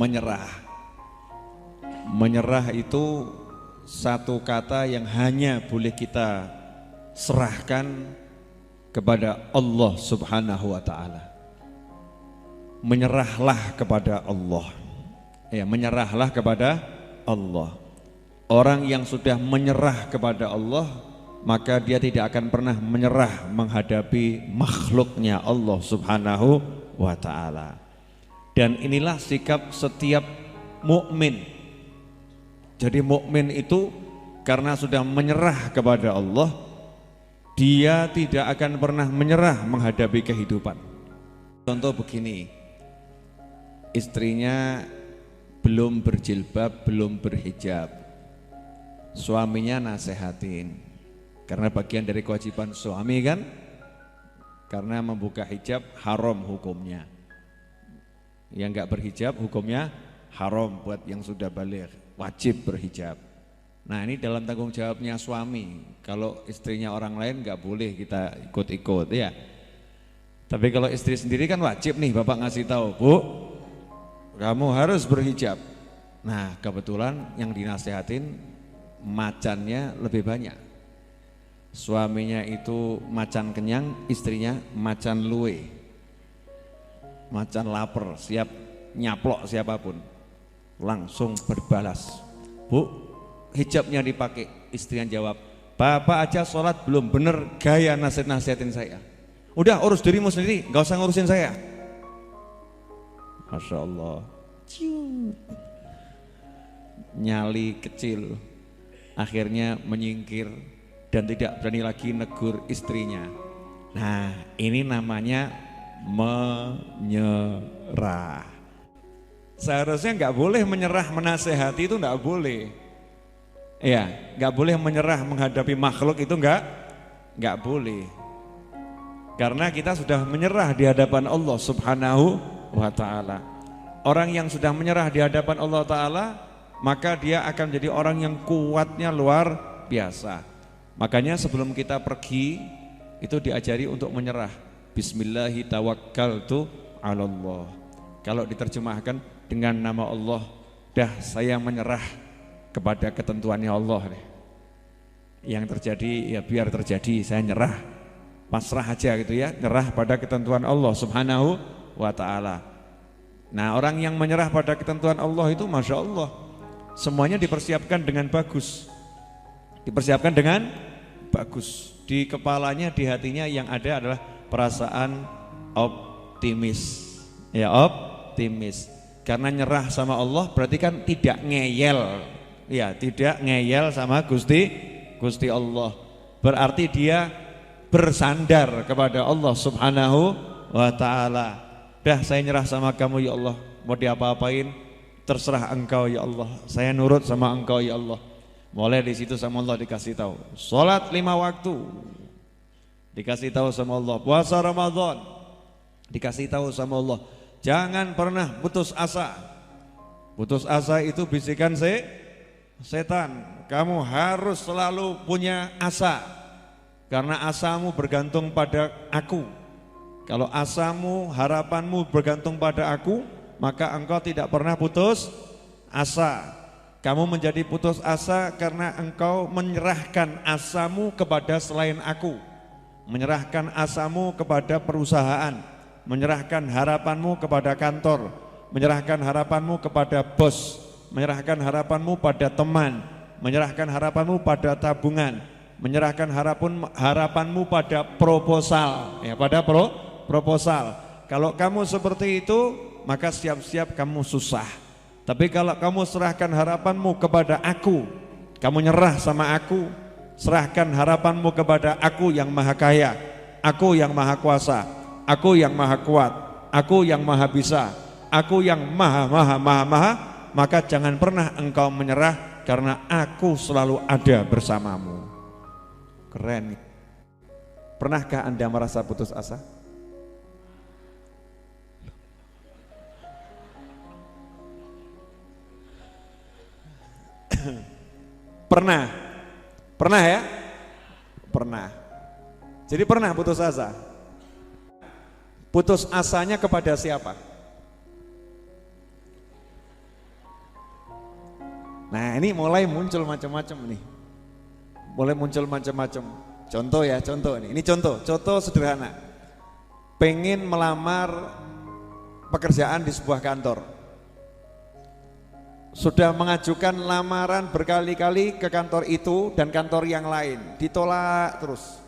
menyerah. Menyerah itu satu kata yang hanya boleh kita serahkan kepada Allah Subhanahu wa ta'ala. Menyerahlah kepada Allah. Ya, menyerahlah kepada Allah. Orang yang sudah menyerah kepada Allah, maka dia tidak akan pernah menyerah menghadapi makhluknya Allah Subhanahu wa ta'ala. Dan inilah sikap setiap mukmin. Jadi mukmin itu karena sudah menyerah kepada Allah, dia tidak akan pernah menyerah menghadapi kehidupan. Contoh begini, istrinya belum berjilbab, belum berhijab, suaminya nasehatin, karena bagian dari kewajiban suami kan, karena membuka hijab haram hukumnya, yang enggak berhijab hukumnya haram buat yang sudah baligh, wajib berhijab. Nah ini dalam tanggung jawabnya suami, kalau istrinya orang lain enggak boleh kita ikut-ikut ya. Tapi kalau istri sendiri kan wajib nih, bapak ngasih tahu, Bu, kamu harus berhijab. Nah kebetulan yang dinasehatin macannya lebih banyak. Suaminya itu macan kenyang, istrinya macan luwe, macan lapar, siap nyaplok siapapun. Langsung berbalas, Bu, hijabnya dipakai. Istrinya jawab, Bapak aja sholat belum bener gaya nasihatin saya. Udah urus dirimu sendiri, gak usah ngurusin saya. Masya Allah. Nyali kecil, akhirnya menyingkir dan tidak berani lagi negur istrinya. Nah ini namanya menyerah. Seharusnya nggak boleh menyerah menasehati, itu nggak boleh. Ya, nggak boleh menyerah menghadapi makhluk, itu nggak boleh. Karena kita sudah menyerah di hadapan Allah Subhanahu wa ta'ala. Orang yang sudah menyerah di hadapan Allah Ta'ala, maka dia akan menjadi orang yang kuatnya luar biasa. Makanya sebelum kita pergi, itu diajari untuk menyerah. Bismillahi tawakkaltu 'alallah. Kalau diterjemahkan dengan nama Allah, dah saya menyerah kepada ketentuannya Allah. Yang terjadi ya biar terjadi, saya nyerah. Pasrah aja gitu ya, nyerah pada ketentuan Allah Subhanahu wa ta'ala. Nah orang yang menyerah pada ketentuan Allah itu Masya Allah, semuanya dipersiapkan dengan bagus. Dipersiapkan dengan bagus. Di kepalanya, di hatinya yang ada adalah perasaan optimis. Ya, optimis. Karena nyerah sama Allah berarti kan tidak ngeyel. Ya, tidak ngeyel sama Gusti Allah. Berarti dia bersandar kepada Allah Subhanahu wa ta'ala. Dah saya nyerah sama kamu ya Allah, mau diapa-apain terserah engkau ya Allah, saya nurut sama engkau ya Allah. Mulai di situ sama Allah dikasih tahu, sholat 5 waktu dikasih tahu sama Allah, puasa Ramadan dikasih tahu sama Allah, jangan pernah putus asa. Putus asa itu bisikan setan. Kamu harus selalu punya asa. Karena asamu bergantung pada aku. Kalau asamu, harapanmu bergantung pada aku, maka engkau tidak pernah putus asa. Kamu menjadi putus asa karena engkau menyerahkan asamu kepada selain aku. Menyerahkan asamu kepada perusahaan. Menyerahkan harapanmu kepada kantor. Menyerahkan harapanmu kepada bos. Menyerahkan harapanmu pada teman. Menyerahkan harapanmu pada tabungan. Menyerahkan harapanmu pada proposal, ya, pada proposal. Kalau kamu seperti itu, maka siap-siap kamu susah. Tapi kalau kamu serahkan harapanmu kepada aku, kamu nyerah sama aku, serahkan harapanmu kepada aku yang maha kaya, aku yang maha kuasa, aku yang maha kuat, aku yang maha bisa, aku yang maha, maka jangan pernah engkau menyerah karena aku selalu ada bersamamu. Keren. Pernahkah Anda merasa putus asa? Pernah? Pernah ya? Pernah. Jadi pernah putus asa? Putus asanya kepada siapa? Nah ini mulai muncul macam-macam nih. Mulai muncul macam-macam. Contoh ya, contoh nih. Ini contoh sederhana. Pengen melamar pekerjaan di sebuah kantor. Sudah mengajukan lamaran berkali-kali ke kantor itu dan kantor yang lain. Ditolak terus.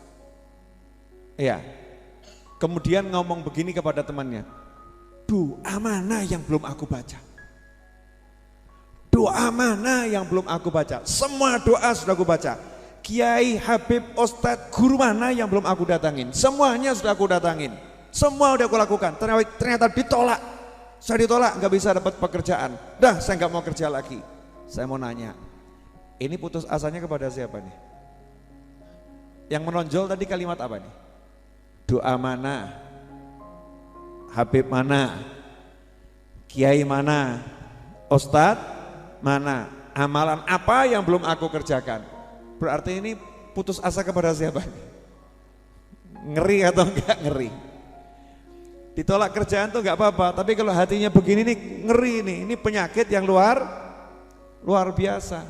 Iya. Kemudian ngomong begini kepada temannya. Doa mana yang belum aku baca? Doa mana yang belum aku baca? Semua doa sudah aku baca. Kiai, Habib, Ustadz, guru mana yang belum aku datangin? Semuanya sudah aku datangin. Semua udah aku lakukan. Ternyata ditolak. Saya ditolak, nggak bisa dapat pekerjaan. Dah, saya nggak mau kerja lagi. Saya mau nanya, ini putus asanya kepada siapa nih? Yang menonjol tadi kalimat apa nih? Doa mana? Habib mana? Kiai mana? Ustadz mana? Amalan apa yang belum aku kerjakan? Berarti ini putus asa kepada siapa? Ngeri atau enggak ngeri? Ditolak kerjaan tuh enggak apa-apa, tapi kalau hatinya begini nih ngeri nih, ini penyakit yang luar biasa.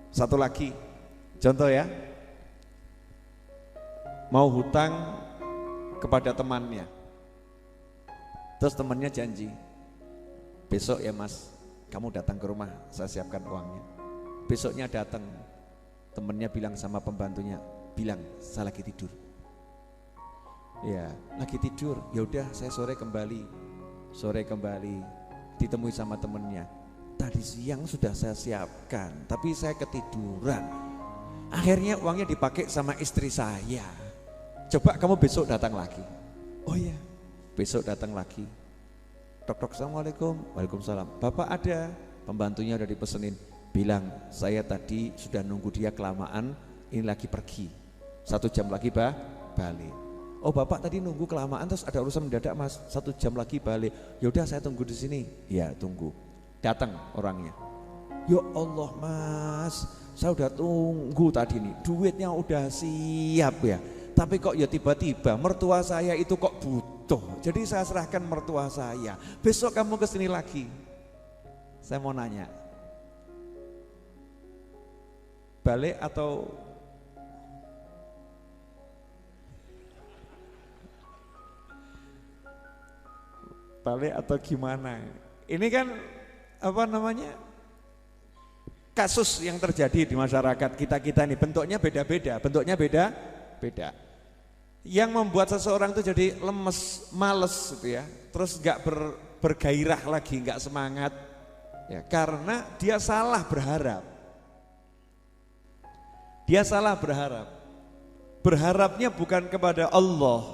Satu lagi, contoh ya, mau hutang kepada temannya, terus temannya janji, besok ya mas, kamu datang ke rumah, saya siapkan uangnya. Besoknya datang, temennya bilang sama pembantunya, bilang saya lagi tidur. Ya, lagi tidur. Ya udah, saya sore kembali. Ditemui sama temennya. Tadi siang sudah saya siapkan, tapi saya ketiduran. Akhirnya uangnya dipakai sama istri saya. Coba kamu besok datang lagi. Oh ya, besok datang lagi. Tok, assalamualaikum. Waalaikumsalam. Bapak ada? Pembantunya udah dipesenin. Bilang, saya tadi sudah nunggu dia kelamaan, ini lagi pergi. 1 jam lagi balik. Oh bapak tadi nunggu kelamaan terus ada urusan mendadak mas, 1 jam lagi balik. Yaudah saya tunggu di sini. Ya tunggu. Datang orangnya. Ya Allah mas, saya udah tunggu tadi nih, duitnya udah siap ya. Tapi kok ya tiba-tiba mertua saya itu kok butuh. Jadi saya serahkan mertua saya. Besok kamu kesini lagi. Saya mau nanya. Balik atau gimana? Ini kan apa namanya, kasus yang terjadi di masyarakat kita ini bentuknya beda-beda. Yang membuat seseorang itu jadi lemes, males gitu ya, terus nggak bergairah lagi, nggak semangat, ya karena dia salah berharap. Dia salah berharap. Berharapnya bukan kepada Allah.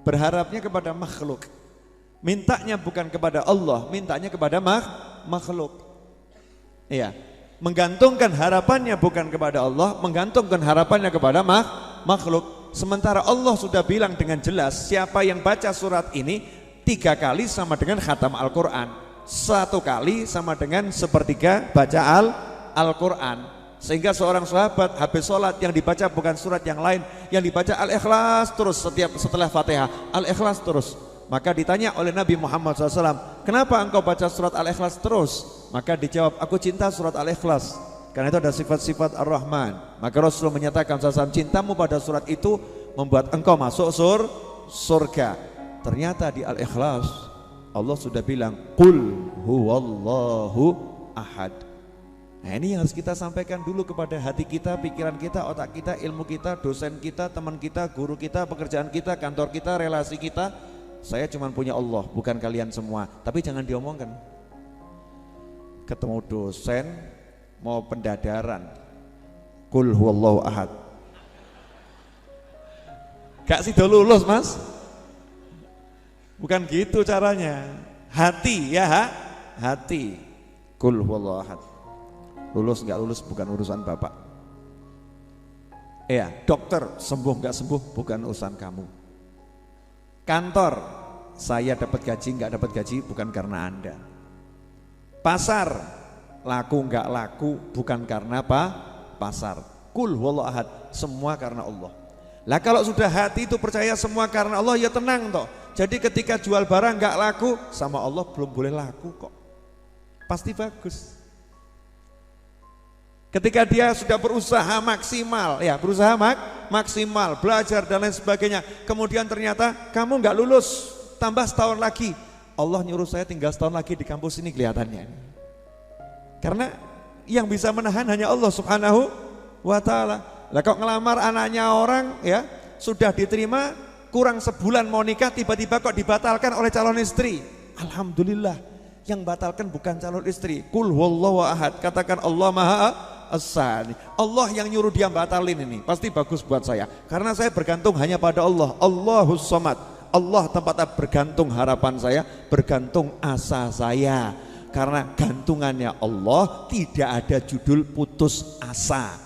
Berharapnya kepada makhluk. Mintanya bukan kepada Allah, mintanya kepada makhluk. Iya. Menggantungkan harapannya bukan kepada Allah, menggantungkan harapannya kepada makhluk. Sementara Allah sudah bilang dengan jelas, siapa yang baca surat ini 3 kali sama dengan khatam Al-Quran. 1 kali sama dengan sepertiga baca Al-Quran. Sehingga seorang sahabat habis sholat yang dibaca bukan surat yang lain, yang dibaca Al-Ikhlas terus setelah Fatihah, Al-Ikhlas terus. Maka ditanya oleh Nabi Muhammad SAW, kenapa engkau baca surat Al-Ikhlas terus? Maka dijawab, aku cinta surat Al-Ikhlas, karena itu ada sifat-sifat Ar-Rahman. Maka Rasulullah menyatakan SAW, cintamu pada surat itu membuat engkau masuk surga. Ternyata di Al-Ikhlas Allah sudah bilang, Qul huwallahu ahad. Nah ini yang harus kita sampaikan dulu kepada hati kita, pikiran kita, otak kita, ilmu kita, dosen kita, teman kita, guru kita, pekerjaan kita, kantor kita, relasi kita. Saya cuma punya Allah, bukan kalian semua. Tapi jangan diomongkan. Ketemu dosen, mau pendadaran, Qul huwallahu ahad. Gak sih lulus mas? Bukan gitu caranya. Hati ya, hati. Qul huwallahu ahad. Lulus nggak lulus bukan urusan bapak. Iya, dokter sembuh nggak sembuh bukan urusan kamu. Kantor, saya dapat gaji nggak dapat gaji bukan karena Anda. Pasar, laku nggak laku bukan karena apa? Pasar. Qul huwallahu ahad, semua karena Allah. Lah kalau sudah hati itu percaya semua karena Allah, ya tenang toh. Jadi ketika jual barang nggak laku, sama Allah belum boleh laku kok. pasti bagus. Ketika dia sudah berusaha maksimal, ya berusaha maksimal, belajar dan lain sebagainya, kemudian ternyata kamu nggak lulus, tambah setahun lagi, Allah nyuruh saya tinggal setahun lagi di kampus ini kelihatannya. Karena yang bisa menahan hanya Allah Subhanahu wa ta'ala. Lah kok ngelamar anaknya orang ya sudah diterima, kurang sebulan mau nikah, tiba-tiba kok dibatalkan oleh calon istri. Alhamdulillah, yang batalkan bukan calon istri. Qul huwallahu ahad, katakan Allah Maha Esa. Allah yang nyuruh dia batalin ini, pasti bagus buat saya. Karena saya bergantung hanya pada Allah. Allahus Samad. Allah tempat bergantung harapan saya, bergantung asa saya. Karena gantungannya Allah, tidak ada judul putus asa.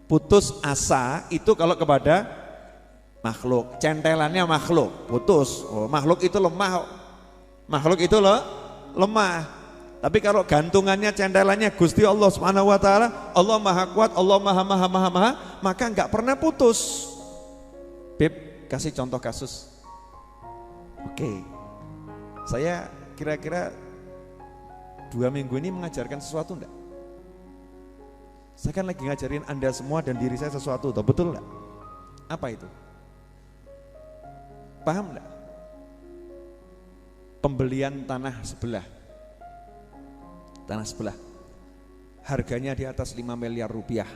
Putus asa itu kalau kepada makhluk, centelannya makhluk, putus. Oh, makhluk itu lemah. Makhluk itu lemah. Tapi kalau gantungannya, centelannya Gusti Allah Subhanahu wa taala, Allah Maha Kuat, Allah Maha, maka enggak pernah putus. Beb, kasih contoh kasus. Oke. Saya kira-kira 2 minggu ini mengajarkan sesuatu enggak? Saya kan lagi ngajarin Anda semua dan diri saya sesuatu, betul enggak? Apa itu? Paham enggak? Pembelian tanah sebelah. Tanah sebelah. Harganya di atas 5 miliar rupiah.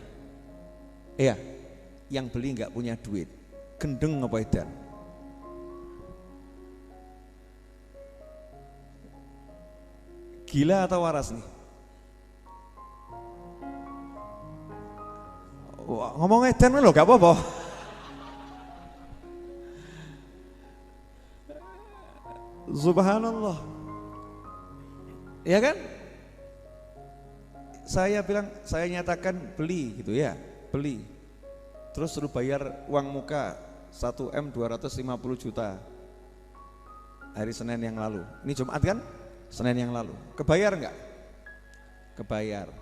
Iya, yang beli enggak punya duit. Gendeng apa edan? Gila atau waras nih? Wah, ngomong edan loh, gak apa-apa. Subhanallah. Ya kan? Saya bilang, saya nyatakan beli gitu ya, beli. Terus suruh bayar uang muka 1M 250 juta. Hari Senin yang lalu. Ini Jumat kan? Senin yang lalu. Kebayar enggak? Kebayar.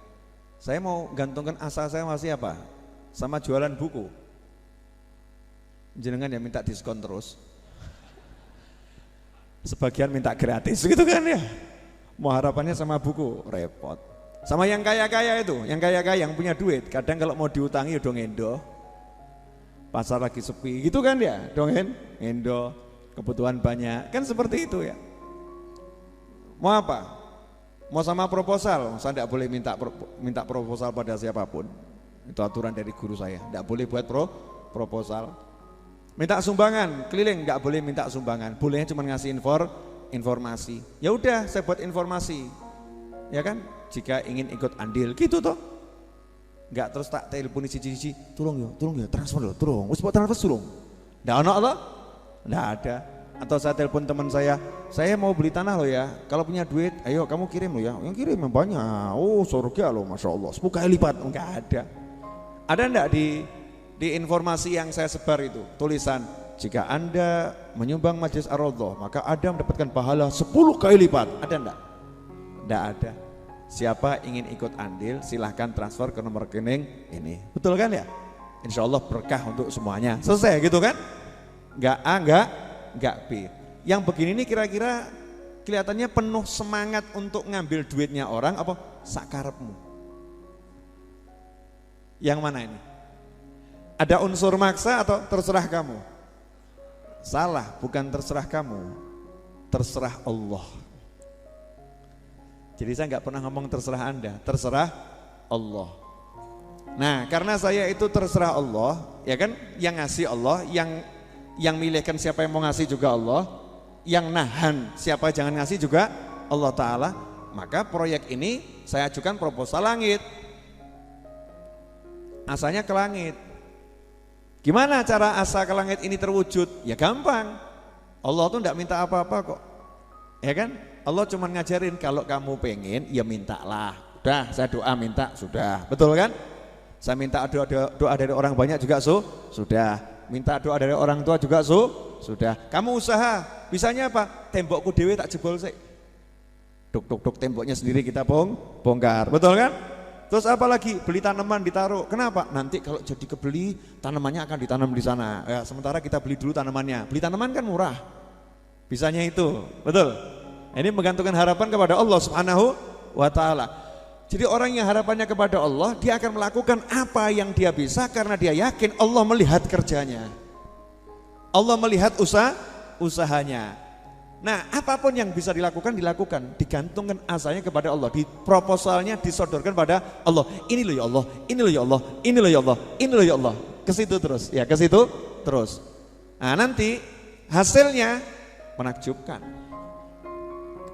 Saya mau gantungkan asa saya masih apa? Sama jualan buku. Jenengan ya minta diskon terus. Sebagian minta gratis gitu kan ya. Mau harapannya sama buku, repot. Sama yang kaya-kaya itu, yang kaya-kaya yang punya duit, kadang kalau mau diutangi udah ngendo. Pasar lagi sepi gitu kan ya, dongeng, ngendo, kebutuhan banyak, kan seperti itu ya. Mau apa? Mau sama proposal, saya tidak boleh minta proposal pada siapapun. Itu aturan dari guru saya, tidak boleh buat proposal. Minta sumbangan, keliling nggak boleh minta sumbangan, bolehnya cuma ngasih informasi. Ya udah, saya buat informasi, ya kan? Jika ingin ikut andil, gitu toh. Nggak terus tak teleponi cici-cici, tolong ya, transfer loh, tolong. Wis buat transfer tolong. Nggak ada toh? Nggak ada. Atau saya telepon teman saya mau beli tanah loh ya. Kalau punya duit, ayo kamu kirim loh ya. Yang kirim yang banyak. Oh surga loh, masya Allah. 10 kali lipat. Nggak ada. Ada enggak di informasi yang saya sebar itu tulisan, jika Anda menyumbang Majelis Ar-Raudhah maka Anda mendapatkan pahala 10 kali lipat. Ada enggak? Enggak ada. Siapa ingin ikut andil silahkan transfer ke nomor rekening ini. Betul kan ya? Insya Allah berkah untuk semuanya. Selesai gitu kan? Enggak A, enggak B. Yang begini ini kira-kira kelihatannya penuh semangat untuk ngambil duitnya orang apa sakarepmu? Yang mana ini? Ada unsur maksa atau terserah kamu? Salah, bukan terserah kamu, terserah Allah. Jadi saya nggak pernah ngomong terserah Anda, terserah Allah. Nah, karena saya itu terserah Allah, ya kan? Yang ngasih Allah, yang milihkan siapa yang mau ngasih juga Allah, yang nahan siapa jangan ngasih juga Allah Ta'ala. Maka proyek ini saya ajukan proposal langit. Asanya ke langit. Gimana cara asa ke langit ini terwujud? Ya gampang. Allah tuh enggak minta apa-apa kok. Ya kan? Allah cuma ngajarin kalau kamu pengen ya mintalah. Udah, saya doa minta sudah. Betul kan? Saya minta doa dari orang banyak juga sudah. Minta doa dari orang tua juga sudah. Kamu usaha, bisanya apa? Tembokku dewe tak jebol sih. Duk temboknya sendiri kita bongkar. Betul kan? Terus apa lagi? Beli tanaman ditaruh. Kenapa? Nanti kalau jadi kebeli tanamannya akan ditanam di sana. Ya, sementara kita beli dulu tanamannya. Beli tanaman kan murah. Bisanya itu, betul. Ini menggantungkan harapan kepada Allah Subhanahu wa ta'ala. Jadi orang yang harapannya kepada Allah, dia akan melakukan apa yang dia bisa karena dia yakin Allah melihat kerjanya. Allah melihat usahanya. Nah, apapun yang bisa dilakukan, digantungkan asanya kepada Allah. Di proposalnya disodorkan pada Allah. Ini loh ya Allah, ini loh ya Allah, ini loh ya Allah, ini loh ya Allah. Ke situ terus, ya ke situ terus. Nah, nanti hasilnya menakjubkan.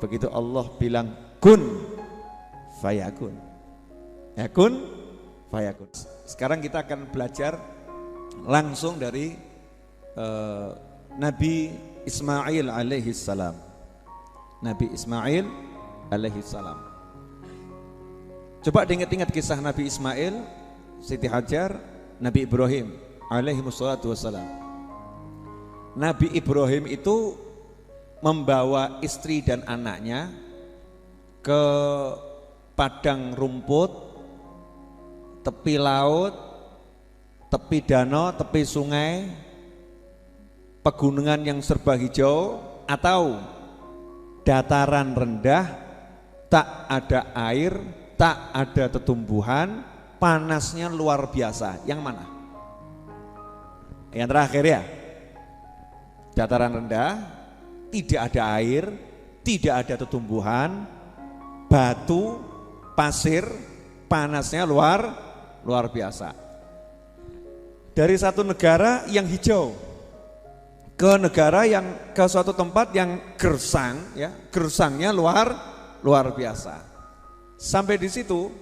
Begitu Allah bilang kun fayakun. Ya kun fayakun. Sekarang kita akan belajar langsung dari Nabi Ismail alaihi salam. Nabi Ismail alaihi salam. Coba diingat-ingat kisah Nabi Ismail, Siti Hajar, Nabi Ibrahim alaihi wassalatu wassalam. Nabi Ibrahim itu membawa istri dan anaknya ke padang rumput, tepi laut, tepi danau, tepi sungai, pegunungan yang serba hijau atau dataran rendah, tak ada air, tak ada tetumbuhan, panasnya luar biasa. Yang mana? Yang terakhir ya. Dataran rendah, tidak ada air, tidak ada tetumbuhan, batu, pasir, panasnya luar biasa. Dari satu negara yang hijau ke negara yang ke suatu tempat yang gersang, ya, gersangnya luar biasa. Sampai di situ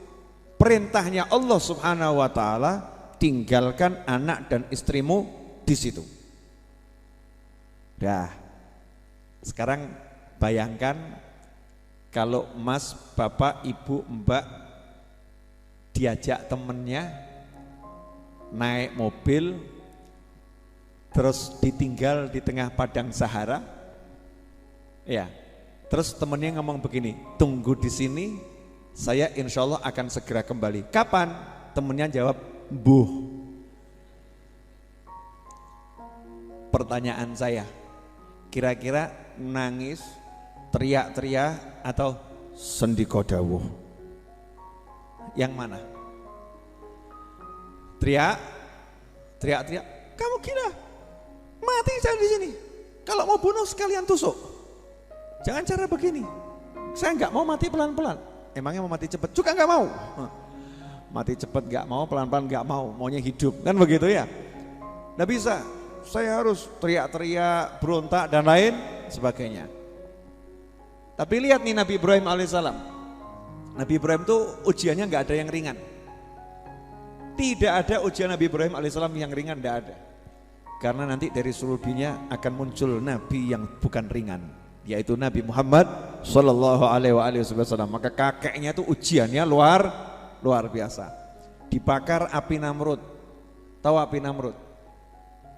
perintahnya Allah Subhanahu wa taala, tinggalkan anak dan istrimu di situ. Dah. Sekarang bayangkan kalau mas, bapak, ibu, mbak diajak temennya naik mobil terus ditinggal di tengah padang Sahara. Ya. Terus temennya ngomong begini, tunggu di sini, saya insya Allah akan segera kembali. Kapan? Temennya jawab, "Mbuh." Pertanyaan saya, kira-kira nangis, teriak-teriak atau sendika dawuh? Yang mana? Teriak-teriak. Kamu kira mati saya di sini? Kalau mau bunuh sekalian tusuk. Jangan cara begini. Saya nggak mau mati pelan-pelan. Emangnya mau mati cepat? Juga nggak mau. Mati cepat nggak mau, pelan-pelan nggak mau. Maunya hidup, kan begitu ya? Nggak bisa. Saya harus teriak-teriak, berontak dan lain sebagainya. Tapi lihat nih Nabi Ibrahim alaihissalam. Nabi Ibrahim tuh ujiannya nggak ada yang ringan. Tidak ada ujian Nabi Ibrahim alaihissalam yang ringan, tidak ada. Karena nanti dari seluruh dunia akan muncul Nabi yang bukan ringan, yaitu Nabi Muhammad Sallallahu Alaihi Wasallam. Maka kakeknya tuh ujiannya luar biasa. Dibakar api Namrud. Tahu api Namrud?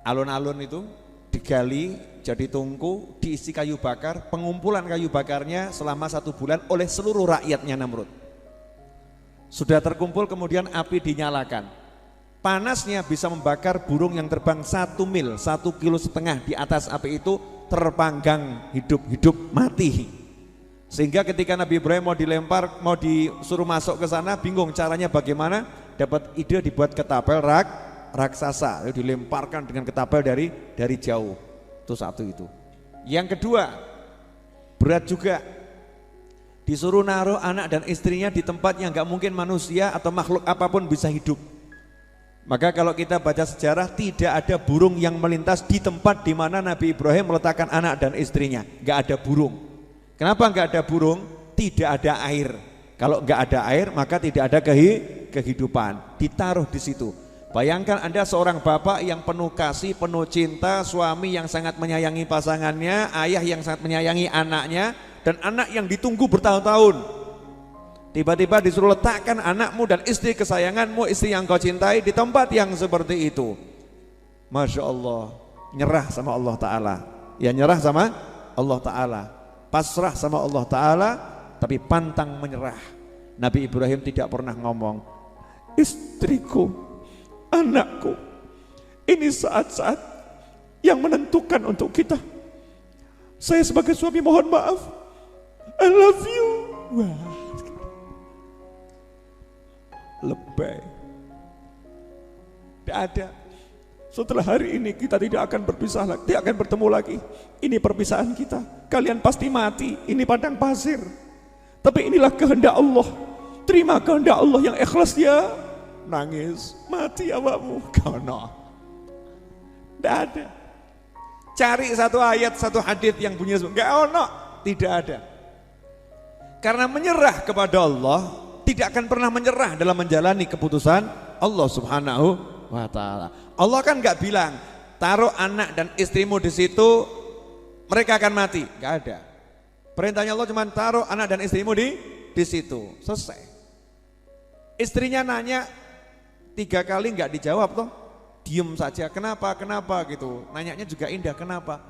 Alun-alun itu digali jadi tungku, diisi kayu bakar, pengumpulan kayu bakarnya selama 1 bulan oleh seluruh rakyatnya Namrud. Sudah terkumpul kemudian api dinyalakan. Panasnya bisa membakar burung yang terbang 1 mil, 1,5 kilo di atas api itu, terpanggang hidup-hidup mati. Sehingga ketika Nabi Ibrahim mau dilempar, mau disuruh masuk ke sana, bingung caranya bagaimana, dapat ide dibuat ketapel raksasa, dilemparkan dengan ketapel dari jauh. Itu satu itu. Yang kedua, berat juga, disuruh naruh anak dan istrinya di tempat yang gak mungkin manusia atau makhluk apapun bisa hidup. Maka kalau kita baca sejarah, tidak ada burung yang melintas di tempat di mana Nabi Ibrahim meletakkan anak dan istrinya. Gak ada burung. Kenapa gak ada burung? Tidak ada air. Kalau gak ada air maka tidak ada kehidupan. Ditaruh di situ. Bayangkan Anda seorang bapak yang penuh kasih, penuh cinta, suami yang sangat menyayangi pasangannya, ayah yang sangat menyayangi anaknya, dan anak yang ditunggu bertahun-tahun. Tiba-tiba disuruh letakkan anakmu dan istri kesayanganmu, istri yang kau cintai di tempat yang seperti itu. Masya Allah, nyerah sama Allah Ta'ala. Ya nyerah sama Allah Ta'ala, pasrah sama Allah Ta'ala, tapi pantang menyerah. Nabi Ibrahim tidak pernah ngomong, istriku, anakku, ini saat-saat yang menentukan untuk kita. Saya sebagai suami mohon maaf, I love you. Wah, lebay. Tidak ada. Setelah hari ini kita tidak akan berpisah lagi, tidak akan bertemu lagi. Ini perpisahan kita. Kalian pasti mati. Ini padang pasir. Tapi inilah kehendak Allah. Terima kehendak Allah yang ikhlas ya. Nangis, mati awakmu. Karena tidak ada. Cari satu ayat, satu hadis yang punya enggak ono, tidak ada. Karena menyerah kepada Allah tidak akan pernah menyerah dalam menjalani keputusan Allah Subhanahu wa taala. Allah kan enggak bilang taruh anak dan istrimu di situ mereka akan mati, enggak ada. Perintahnya Allah cuma taruh anak dan istrimu di situ, selesai. Istrinya nanya 3 kali enggak dijawab toh, diem saja. Kenapa gitu. Nanyanya juga indah, kenapa?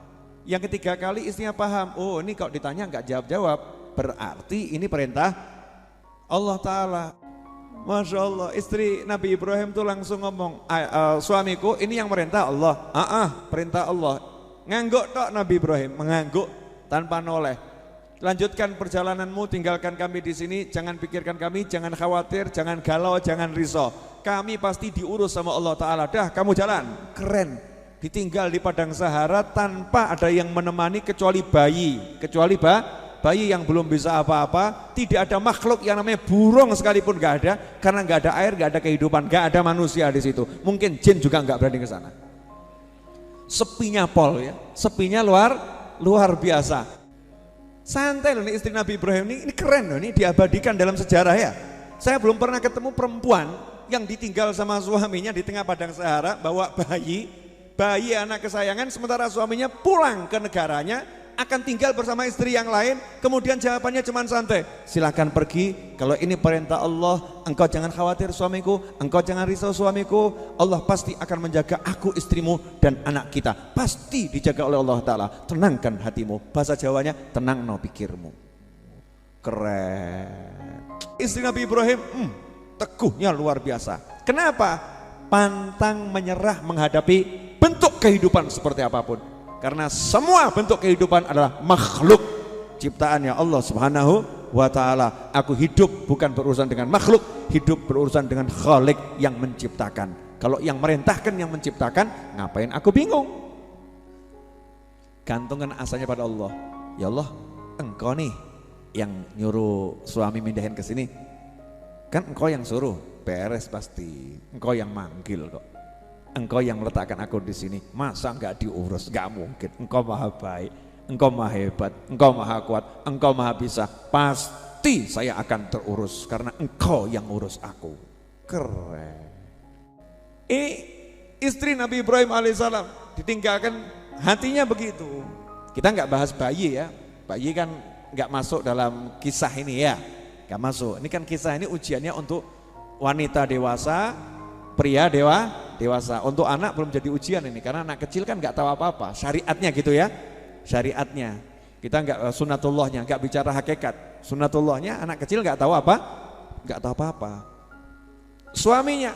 Yang ketiga kali istrinya paham, oh ini kalau ditanya enggak jawab-jawab, berarti ini perintah Allah Ta'ala. Masya Allah, istri Nabi Ibrahim tuh langsung ngomong, suamiku ini yang perintah Allah. Perintah Allah. Ngangguk tok Nabi Ibrahim, mengangguk tanpa noleh. Lanjutkan perjalananmu, tinggalkan kami di sini, jangan pikirkan kami, jangan khawatir, jangan galau, jangan risau. Kami pasti diurus sama Allah Ta'ala. Dah kamu jalan, keren. Ditinggal di padang Sahara tanpa ada yang menemani kecuali bayi, bayi yang belum bisa apa-apa. Tidak ada makhluk yang namanya burung sekalipun gak ada, karena gak ada air, gak ada kehidupan, gak ada manusia di situ. Mungkin jin juga gak berani ke sana. Sepinya pol ya, sepinya luar biasa. Santai loh nih istri Nabi Ibrahim ini keren loh, ini diabadikan dalam sejarah ya. Saya belum pernah ketemu perempuan yang ditinggal sama suaminya di tengah padang Sahara, bawa bayi anak kesayangan, sementara suaminya pulang ke negaranya, akan tinggal bersama istri yang lain. Kemudian jawabannya cuma santai, silakan pergi, kalau ini perintah Allah, engkau jangan khawatir suamiku, engkau jangan risau suamiku, Allah pasti akan menjaga aku, istrimu dan anak kita, pasti dijaga oleh Allah Ta'ala. Tenangkan hatimu, bahasa Jawanya tenang no pikirmu. Keren. Istri Nabi Ibrahim teguhnya luar biasa. Kenapa? Pantang menyerah menghadapi bentuk kehidupan seperti apapun. Karena semua bentuk kehidupan adalah makhluk ciptaannya Allah Subhanahu wa Ta'ala. Aku hidup bukan berurusan dengan makhluk, hidup berurusan dengan Khalik yang menciptakan. Kalau yang merintahkan yang menciptakan, ngapain aku bingung? Gantungkan asanya pada Allah. Ya Allah, engkau nih yang nyuruh suami mindahin ke sini. Kan engkau yang suruh, beres pasti. Engkau yang manggil kok. Engkau yang meletakkan aku di sini, masa enggak diurus? Enggak mungkin. Engkau maha baik, engkau maha hebat, engkau maha kuat, engkau maha bisa. Pasti saya akan terurus karena engkau yang urus aku. Keren. Istri Nabi Ibrahim alaihissalam ditinggalkan, hatinya begitu. Kita enggak bahas bayi ya, bayi kan enggak masuk dalam kisah ini ya, enggak masuk. Ini kan kisah ini ujiannya untuk wanita dewasa, pria dewasa. Untuk anak belum jadi ujian ini, karena anak kecil kan nggak tahu apa-apa. Syariatnya gitu ya, syariatnya. Kita nggak sunatullahnya, nggak bicara hakikat. Sunatullahnya anak kecil nggak tahu apa-apa. Suaminya,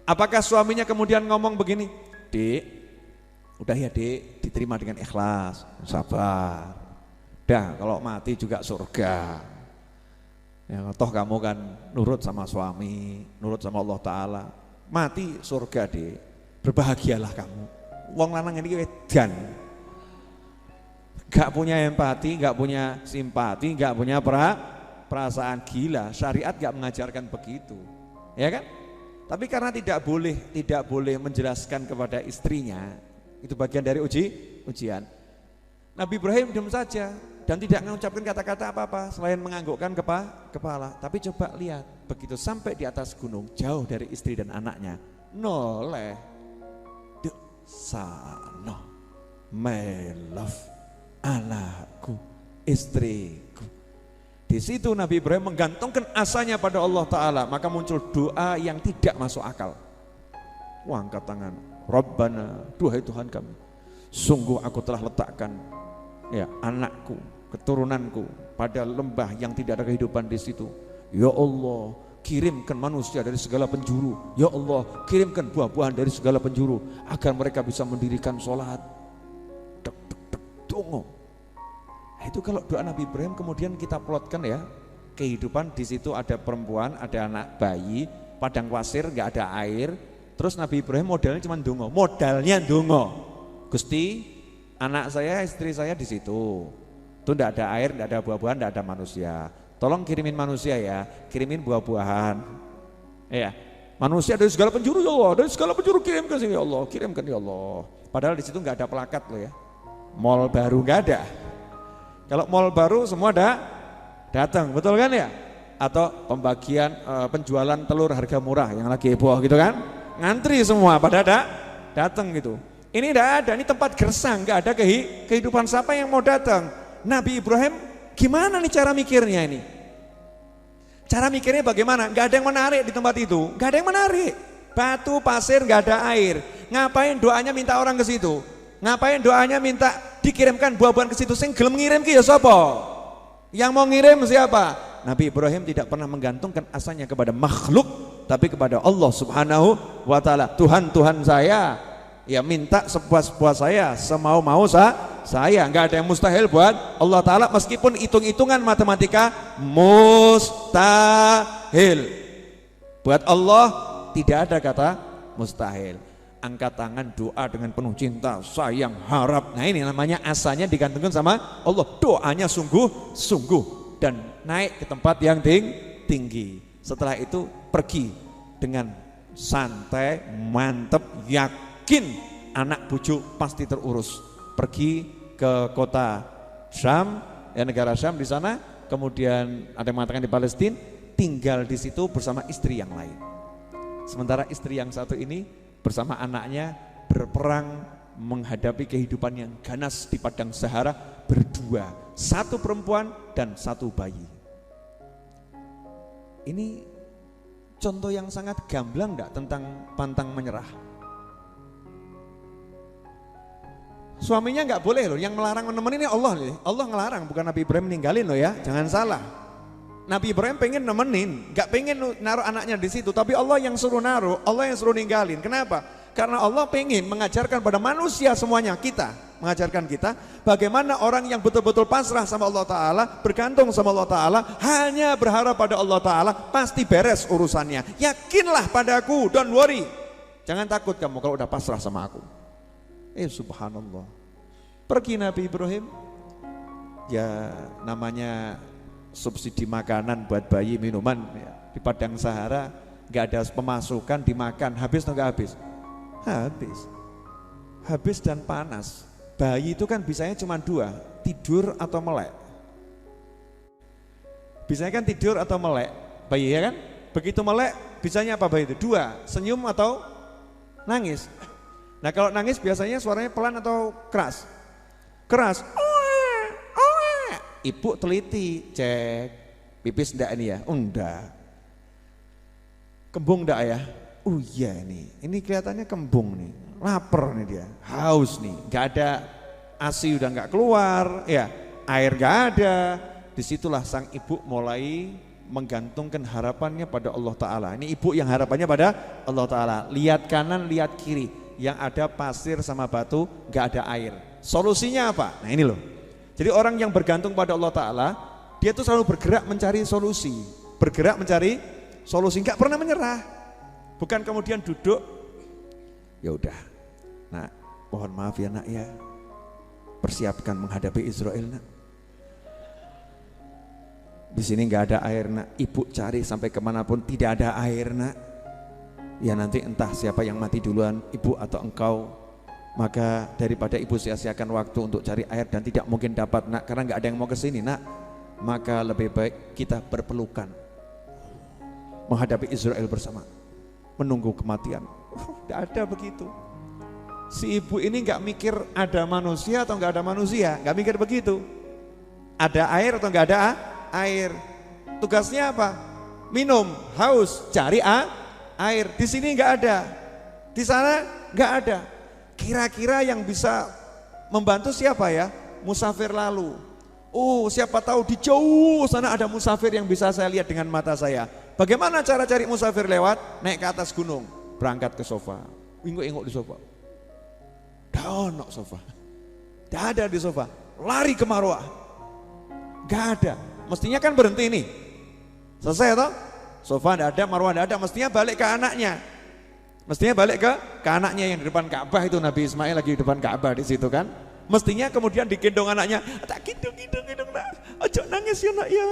apakah suaminya kemudian ngomong begini, Dek, udah ya Dek, diterima dengan ikhlas, sabar. Dah kalau mati juga surga. Ya, toh kamu kan nurut sama suami, nurut sama Allah Ta'ala. Mati surga deh, berbahagialah kamu. Wong lanang ini edan, gak punya empati, gak punya simpati, gak punya perasaan. Gila, syariat gak mengajarkan begitu, ya kan? Tapi karena tidak boleh menjelaskan kepada istrinya, itu bagian dari ujian. Nabi Ibrahim diam saja dan tidak mengucapkan kata-kata apa-apa selain menganggukkan kepala. Tapi coba lihat, begitu sampai di atas gunung, jauh dari istri dan anaknya, noleh sana my love, anakku, istriku. Di situ Nabi Ibrahim menggantungkan asanya pada Allah Ta'ala, maka muncul doa yang tidak masuk akal. Wah, angkat tangan, Rabbana, duhai Tuhan kami, sungguh aku telah letakkan ya anakku, keturunanku pada lembah yang tidak ada kehidupan di situ. Ya Allah, kirimkan manusia dari segala penjuru. Ya Allah, kirimkan buah-buahan dari segala penjuru agar mereka bisa mendirikan sholat. Dongo. Nah, itu kalau doa Nabi Ibrahim kemudian kita plotkan ya, kehidupan di situ ada perempuan, ada anak bayi, padang pasir nggak ada air, terus Nabi Ibrahim modalnya cuma dongo, Gusti, anak saya, istri saya di situ, itu nggak ada air, nggak ada buah-buahan, nggak ada manusia, tolong kirimin manusia ya, kirimin buah-buahan, ya, manusia dari segala penjuru ya Allah, dari segala penjuru kirimkan sini ya Allah, kirimkan ya Allah. Padahal di situ nggak ada plakat loh ya, mall baru nggak ada. Kalau mall baru semua ada datang, betul kan ya? Atau pembagian penjualan telur harga murah yang lagi heboh gitu kan? Ngantri semua pada datang gitu. Ini tidak ada, ini tempat gersang, nggak ada kehidupan. Siapa yang mau datang? Nabi Ibrahim gimana nih cara mikirnya ini? Cara mikirnya bagaimana? Nggak ada yang menarik di tempat itu, nggak ada yang menarik. Batu, pasir, nggak ada air. Ngapain doanya minta orang ke situ? Ngapain doanya minta dikirimkan buah-buahan ke situ? Sing gelem ngirim ki ya sapa? Yang mau ngirim siapa? Nabi Ibrahim tidak pernah menggantungkan asanya kepada makhluk, tapi kepada Allah Subhanahu wa taala. Tuhan saya, ya minta sepuas-puas saya, semau-mau saya, enggak ada yang mustahil buat Allah taala, meskipun hitung-hitungan matematika mustahil. Buat Allah tidak ada kata mustahil. Angkat tangan doa dengan penuh cinta, sayang, harap. Nah ini namanya asanya digantungkan sama Allah. Doanya sungguh-sungguh dan naik ke tempat yang tinggi. Setelah itu pergi dengan santai, mantep, yakin anak bujuk pasti terurus. Pergi ke kota Syam, ya negara Syam di sana. Kemudian ada yang mengatakan di Palestina, tinggal di situ bersama istri yang lain. Sementara istri yang satu ini bersama anaknya berperang menghadapi kehidupan yang ganas di padang Sahara berdua, satu perempuan dan satu bayi. Ini contoh yang sangat gamblang enggak tentang pantang menyerah? Suaminya enggak boleh loh, yang melarang menemani ini Allah loh. Allah ngelarang, bukan Nabi Ibrahim ninggalin loh ya, jangan salah. Nabi Ibrahim pengen nemenin, gak pengen naruh anaknya di situ, tapi Allah yang suruh naruh, Allah yang suruh ninggalin. Kenapa? Karena Allah pengen mengajarkan pada manusia semuanya, kita, mengajarkan kita bagaimana orang yang betul-betul pasrah sama Allah Ta'ala, bergantung sama Allah Ta'ala, hanya berharap pada Allah Ta'ala, pasti beres urusannya. Yakinlah padaku, don't worry. Jangan takut kamu kalau udah pasrah sama aku. Subhanallah. Pergi Nabi Ibrahim, ya namanya subsidi makanan buat bayi, minuman ya. Di padang Sahara nggak ada pemasukan, dimakan habis atau nggak habis? Habis dan panas. Bayi itu kan bisanya cuma dua, tidur atau melek. Bisanya kan tidur atau melek bayi ya kan? Begitu melek bisanya apa bayi itu? Dua, senyum atau nangis. Nah kalau nangis biasanya suaranya pelan atau keras? Keras. Ibu teliti, cek pipis enggak ini ya? Enggak. Kembung enggak ya? Oh iya ini kelihatannya kembung nih, lapar nih dia, haus nih, enggak ada ASI udah enggak keluar, ya air enggak ada. Disitulah sang ibu mulai menggantungkan harapannya pada Allah Ta'ala. Ini ibu yang harapannya pada Allah Ta'ala. Lihat kanan, lihat kiri, yang ada pasir sama batu, enggak ada air. Solusinya apa? Nah ini loh. Jadi orang yang bergantung pada Allah Ta'ala, dia tuh selalu bergerak mencari solusi, nggak pernah menyerah. Bukan kemudian duduk, ya udah, nak, mohon maaf ya nak ya, persiapkan menghadapi Israel nak. Di sini nggak ada air nak, ibu cari sampai kemanapun tidak ada air nak. Ya nanti entah siapa yang mati duluan, ibu atau engkau. Maka daripada ibu sia-siakan waktu untuk cari air dan tidak mungkin dapat nak, karena nggak ada yang mau ke sini nak, maka lebih baik kita berpelukan menghadapi Israel bersama, menunggu kematian. Nggak ada begitu. Si ibu ini nggak mikir ada manusia atau nggak ada manusia, nggak mikir begitu. Ada air atau nggak ada air. Tugasnya apa? Minum, haus, cari air. Di sini nggak ada, di sana nggak ada. Kira-kira yang bisa membantu siapa ya? Musafir lalu. Oh siapa tahu di jauh sana ada musafir yang bisa saya lihat dengan mata saya. Bagaimana cara cari musafir lewat? Naik ke atas gunung, berangkat ke sofa, inguk-inguk di sofa. Daonok sofa, tidak ada di sofa, lari ke Marwah. Gak ada. Mestinya kan berhenti nih. Selesai toh? Sofa enggak ada, Marwah enggak ada, mestinya balik ke anaknya. Mestinya balik ke anaknya yang di depan Ka'bah itu. Nabi Ismail lagi di depan Ka'bah di situ kan. Mestinya kemudian digendong anaknya. Tak gendong nak. Ojo nangis ya nak ya.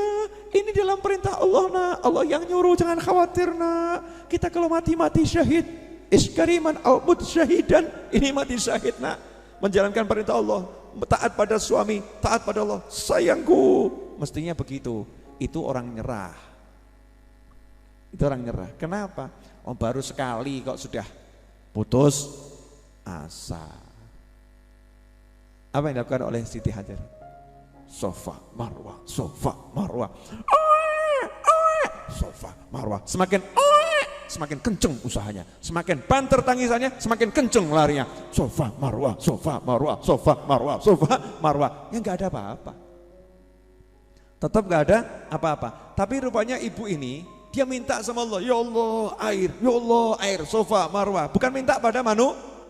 Ini dalam perintah Allah nak. Allah yang nyuruh, jangan khawatir nak. Kita kalau mati syahid. Iskariman aumut syahidan. Ini mati syahid nak. Menjalankan perintah Allah. Taat pada suami, taat pada Allah. Sayangku. Mestinya begitu. Itu orang nyerah. Itu orang nyerah. Kenapa? Oh baru sekali kok sudah putus asa. Apa yang dilakukan oleh Siti Hajar? Sofa Marwah, Sofa Marwah, Sofa Marwah. Semakin kenceng usahanya, semakin banter tangisannya, semakin kenceng larinya. Sofa Marwah, Sofa Marwah, Sofa Marwah, Sofa Marwah. Ya nggak ada apa-apa. Tetap nggak ada apa-apa. Tapi rupanya ibu ini dia minta sama Allah, ya Allah air, ya Allah air, Sofa Marwah. Bukan minta pada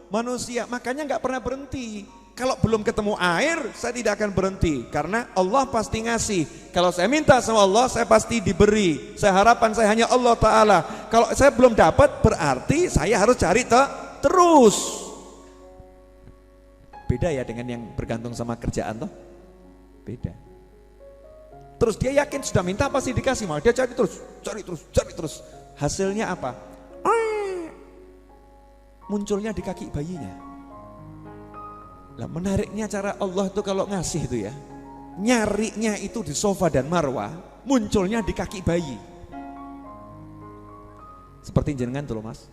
manusia, makanya nggak pernah berhenti. Kalau belum ketemu air, saya tidak akan berhenti. Karena Allah pasti ngasih. Kalau saya minta sama Allah, saya pasti diberi. Saya harapan saya hanya Allah Ta'ala. Kalau saya belum dapat, berarti saya harus cari terus. Beda ya dengan yang bergantung sama kerjaan toh? Beda. Terus dia yakin sudah minta pasti dikasih, malah dia cari terus. Hasilnya apa? Munculnya di kaki bayinya. Nah, menariknya cara Allah itu kalau ngasih itu ya, nyarinya itu di Sofa dan Marwah, munculnya di kaki bayi. Seperti jenengan tuh loh mas,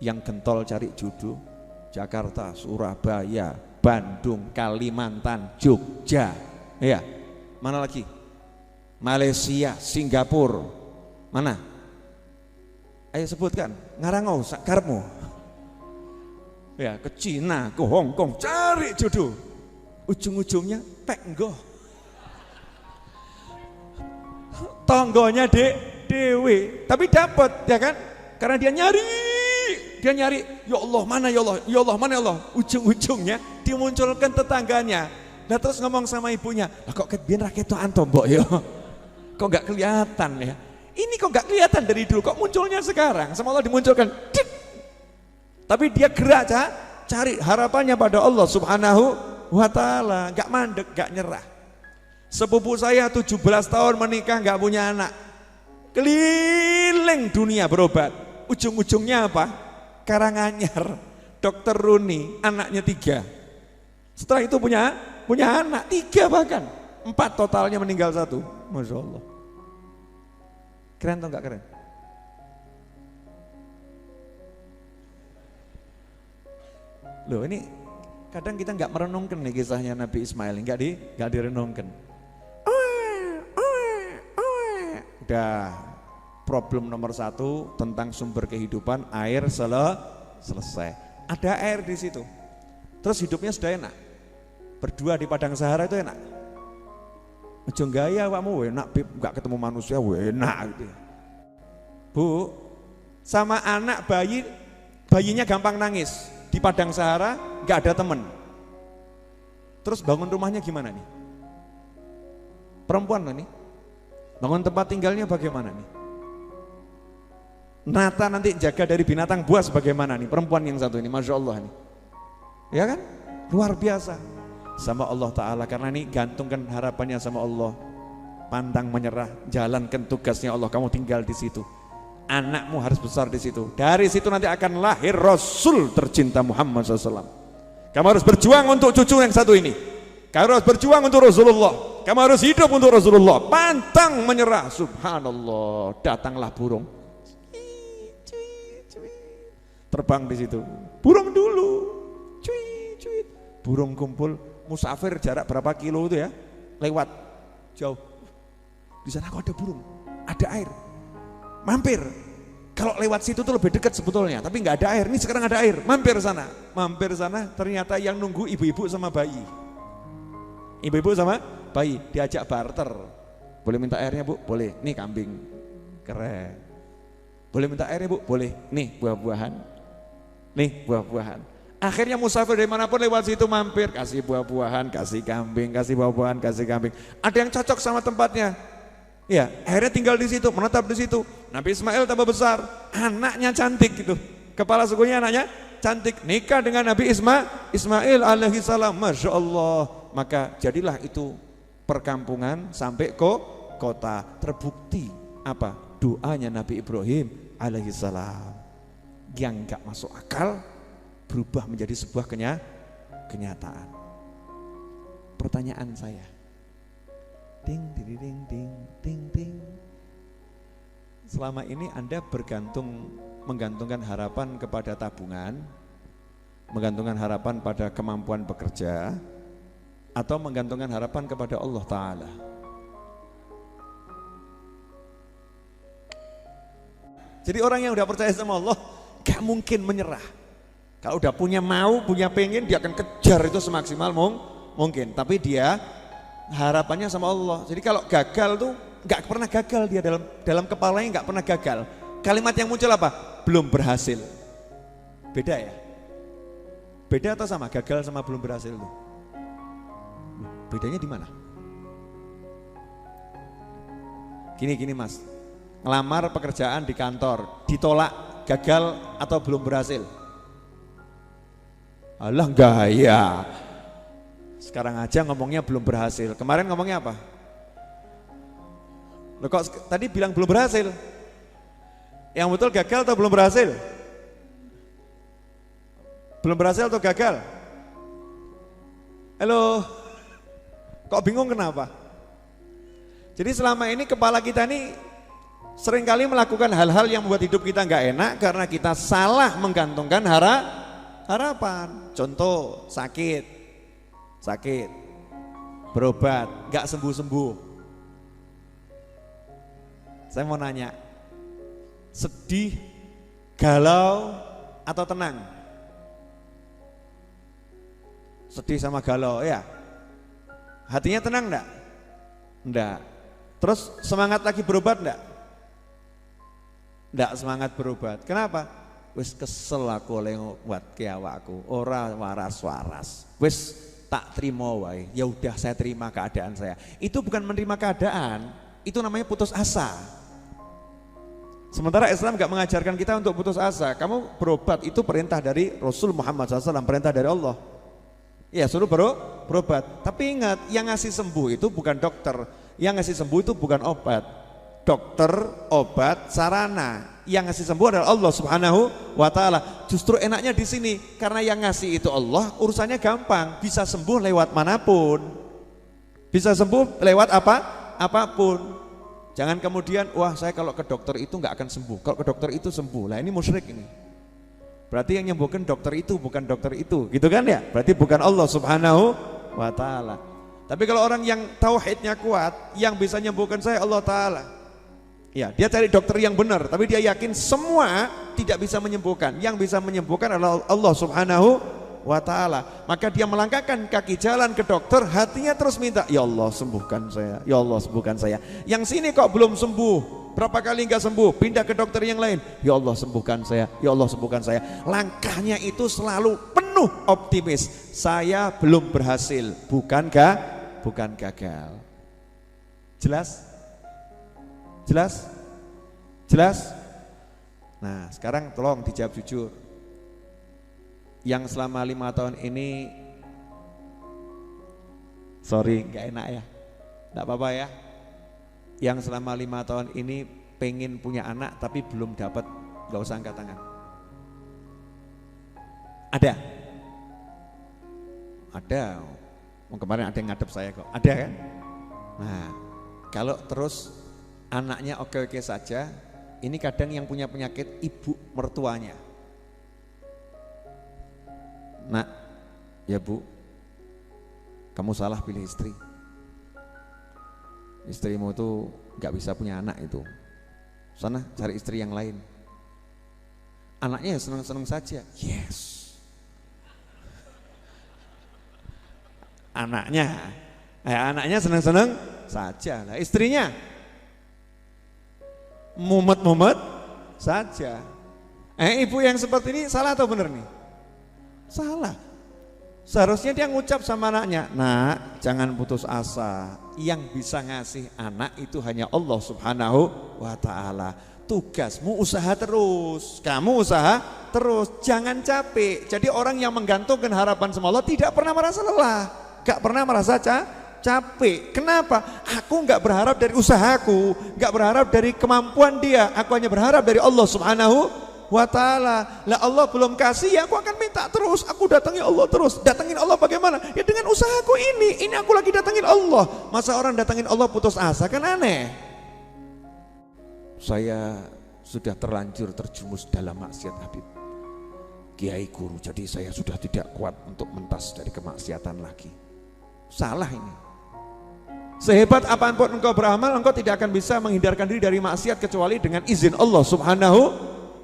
yang gentol cari jodoh, Jakarta, Surabaya, Bandung, Kalimantan, Jogja, ya, mana lagi? Malaysia, Singapura, mana? Ayo sebutkan, ngarangau, karepmu. Ya ke Cina, ke Hong Kong, cari jodoh. Ujung-ujungnya penggoh. Tonggonya dewe, tapi dapat ya kan? Karena dia nyari, ya Allah mana ya Allah, ya Allah mana ya Allah. Ujung-ujungnya dimunculkan tetangganya. Nah terus ngomong sama ibunya, lah kok biar rakyat itu anto mbok ya? Kok nggak kelihatan ya? Ini kok nggak kelihatan dari dulu, kok munculnya sekarang? Sama Allah dimunculkan. Tapi dia gerak cari harapannya pada Allah Subhanahu wa Ta'ala, gak mandek, gak nyerah. Sepupu saya 17 tahun menikah gak punya anak, keliling dunia berobat, ujung-ujungnya apa? Karanganyar, Dokter Runi, anaknya 3. Setelah itu punya anak 3 bahkan 4 totalnya, meninggal 1. Masya Allah. Keren atau gak keren? Loh ini kadang kita nggak merenungkan nih kisahnya Nabi Ismail, nggak direnungkan. Udah problem nomor 1 tentang sumber kehidupan, air selesai. Ada air di situ. Terus hidupnya sudah enak. Berdua di padang Sahara itu enak. Ujung gaya awakmu enak, nggak ketemu manusia enak gitu. Bu, sama anak bayinya gampang nangis. Di padang Sahara gak ada temen. Terus bangun rumahnya gimana nih? Perempuan loh nih. Bangun tempat tinggalnya bagaimana nih? Nata nanti jaga dari binatang buas bagaimana nih? Perempuan yang satu ini, Masya Allah nih. Ya kan? Luar biasa. Sama Allah Ta'ala, karena ini gantungkan harapannya sama Allah. Pantang menyerah, jalankan tugasnya Allah, kamu tinggal di situ. Anakmu harus besar di situ. Dari situ nanti akan lahir Rasul tercinta Muhammad SAW. Kamu harus berjuang untuk cucu yang satu ini. Kamu harus berjuang untuk Rasulullah. Kamu harus hidup untuk Rasulullah. Pantang menyerah. Subhanallah. Datanglah burung. Terbang di situ. Burung dulu. Burung kumpul. Musafir jarak berapa kilo itu ya? Lewat jauh. Di sana kok ada burung. Ada air. Mampir, kalau lewat situ tuh lebih dekat sebetulnya, tapi nggak ada air. Ini sekarang ada air, mampir sana, ternyata yang nunggu ibu-ibu sama bayi. Ibu-ibu sama bayi diajak barter. Boleh minta airnya bu? Boleh. Nih kambing, keren. Boleh minta airnya bu? Boleh. Nih buah-buahan. Akhirnya musafir dari manapun lewat situ mampir, kasih buah-buahan, kasih kambing, kasih buah-buahan, kasih kambing. Ada yang cocok sama tempatnya. Ya, akhirnya tinggal di situ, menetap di situ. Nabi Ismail tambah besar, anaknya cantik gitu. Kepala sukunya anaknya cantik, nikah dengan Nabi Ismail alaihi salam. Masya Allah. Maka jadilah itu perkampungan sampai ke kota. Terbukti apa? Doanya Nabi Ibrahim alaihi salam. Yang gak masuk akal berubah menjadi sebuah kenyataan. Pertanyaan saya, ding ding ding ding ding ding. Selama ini Anda menggantungkan harapan kepada tabungan, menggantungkan harapan pada kemampuan bekerja, atau menggantungkan harapan kepada Allah Ta'ala? Jadi orang yang udah percaya sama Allah gak mungkin menyerah. Kalau udah punya punya pengen, dia akan kejar itu semaksimal mungkin. Tapi dia harapannya sama Allah. Jadi kalau gagal tuh gak pernah gagal, dia dalam kepalanya gak pernah gagal. Kalimat yang muncul apa? Belum berhasil. Beda ya? Beda atau sama? Gagal sama belum berhasil tuh? Bedanya di mana? Gini Mas, ngelamar pekerjaan di kantor, ditolak, gagal atau belum berhasil? Alah gaya. Sekarang aja ngomongnya belum berhasil. Kemarin ngomongnya apa? Loh kok tadi bilang belum berhasil? Yang betul gagal atau belum berhasil? Belum berhasil atau gagal? Halo? Kok bingung kenapa? Jadi selama ini kepala kita ini seringkali melakukan hal-hal yang membuat hidup kita nggak enak karena kita salah menggantungkan harapan. Contoh sakit, berobat, nggak sembuh-sembuh. Saya mau nanya, sedih, galau, atau tenang? Sedih sama galau, ya. Hatinya tenang enggak? Enggak. Terus semangat lagi berobat enggak? Enggak semangat berobat. Kenapa? Wis kesel aku oleh buat awakku, ora waras-waras. Wis tak terima wae. Ya udah saya terima keadaan saya. Itu bukan menerima keadaan, itu namanya putus asa. Sementara Islam gak mengajarkan kita untuk putus asa. Kamu berobat itu perintah dari Rasul Muhammad SAW, perintah dari Allah. Ya suruh berobat. Tapi ingat, yang ngasih sembuh itu bukan dokter. Yang ngasih sembuh itu bukan obat. Dokter, obat, sarana. Yang ngasih sembuh adalah Allah Subhanahu wa Ta'ala. Justru enaknya di sini, karena yang ngasih itu Allah, urusannya gampang. Bisa sembuh lewat manapun. Bisa sembuh lewat apapun. Jangan kemudian, wah saya kalau ke dokter itu nggak akan sembuh. Kalau ke dokter itu sembuh. Lah ini musyrik ini. Berarti yang nyembuhkan dokter itu bukan dokter itu, gitu kan ya? Berarti bukan Allah Subhanahu wa Ta'ala. Tapi kalau orang yang tauhidnya kuat, yang bisa menyembuhkan saya Allah Ta'ala. Ya, dia cari dokter yang benar, tapi dia yakin semua tidak bisa menyembuhkan. Yang bisa menyembuhkan adalah Allah Subhanahu wa Ta'ala. Maka dia melangkahkan kaki jalan ke dokter, hatinya terus minta, ya Allah sembuhkan saya, ya Allah sembuhkan saya. Yang sini kok belum sembuh, berapa kali enggak sembuh, pindah ke dokter yang lain, ya Allah sembuhkan saya, ya Allah sembuhkan saya. Langkahnya itu selalu penuh optimis, saya belum berhasil, bukan gagal. Jelas? Nah sekarang tolong dijawab jujur. Yang selama 5 tahun ini, sorry gak enak ya, gak apa-apa ya. Yang selama 5 tahun ini pengen punya anak tapi belum dapat, gak usah angkat tangan. Ada. Kemarin ada yang ngadep saya kok, ada kan? Nah kalau terus anaknya oke-oke saja, ini kadang yang punya penyakit ibu mertuanya. Nak, ya Bu, kamu salah pilih istri. Istrimu tuh gak bisa punya anak itu. Sana cari istri yang lain. Anaknya ya seneng-seneng saja. Yes. Anaknya seneng-seneng saja. Nah, istrinya mumet-mumet saja. Ibu yang seperti ini salah atau benar nih? Salah. Seharusnya dia ngucap sama anaknya, nak jangan putus asa, yang bisa ngasih anak itu hanya Allah Subhanahu wa ta'ala. Tugasmu usaha terus, kamu usaha terus, jangan capek. Jadi orang yang menggantungkan harapan sama Allah tidak pernah merasa lelah, gak pernah merasa capek. Kenapa? Aku gak berharap dari usahaku, gak berharap dari kemampuan dia, aku hanya berharap dari Allah Subhanahu wa ta'ala. Lah Allah belum kasih, ya aku akan minta terus, aku datangi Allah terus. Datangin Allah bagaimana? Ya dengan usahaku ini aku lagi datangin Allah. Masa orang datangin Allah putus asa, kan aneh. Saya sudah terlanjur terjumus dalam maksiat Habib, kiai guru, jadi saya sudah tidak kuat untuk mentas dari kemaksiatan lagi. Salah ini. Sehebat apapun engkau beramal, engkau tidak akan bisa menghindarkan diri dari maksiat kecuali dengan izin Allah Subhanahu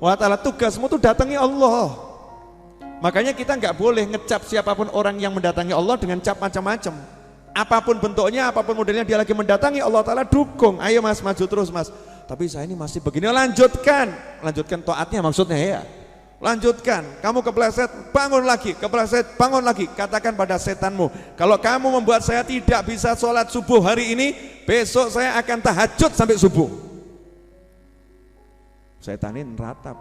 wa ta'ala. Tugasmu tuh datangi Allah. Makanya kita nggak boleh ngecap siapapun orang yang mendatangi Allah dengan cap macam-macam. Apapun bentuknya, apapun modelnya, dia lagi mendatangi Allah Ta'ala, dukung. Ayo mas, maju terus mas. Tapi saya ini masih begini, lanjutkan taatnya maksudnya ya. Lanjutkan, kamu kepleset, bangun lagi, kepleset, bangun lagi. Katakan pada setanmu, kalau kamu membuat saya tidak bisa sholat subuh hari ini, besok saya akan tahajud sampai subuh. Setanin ratap,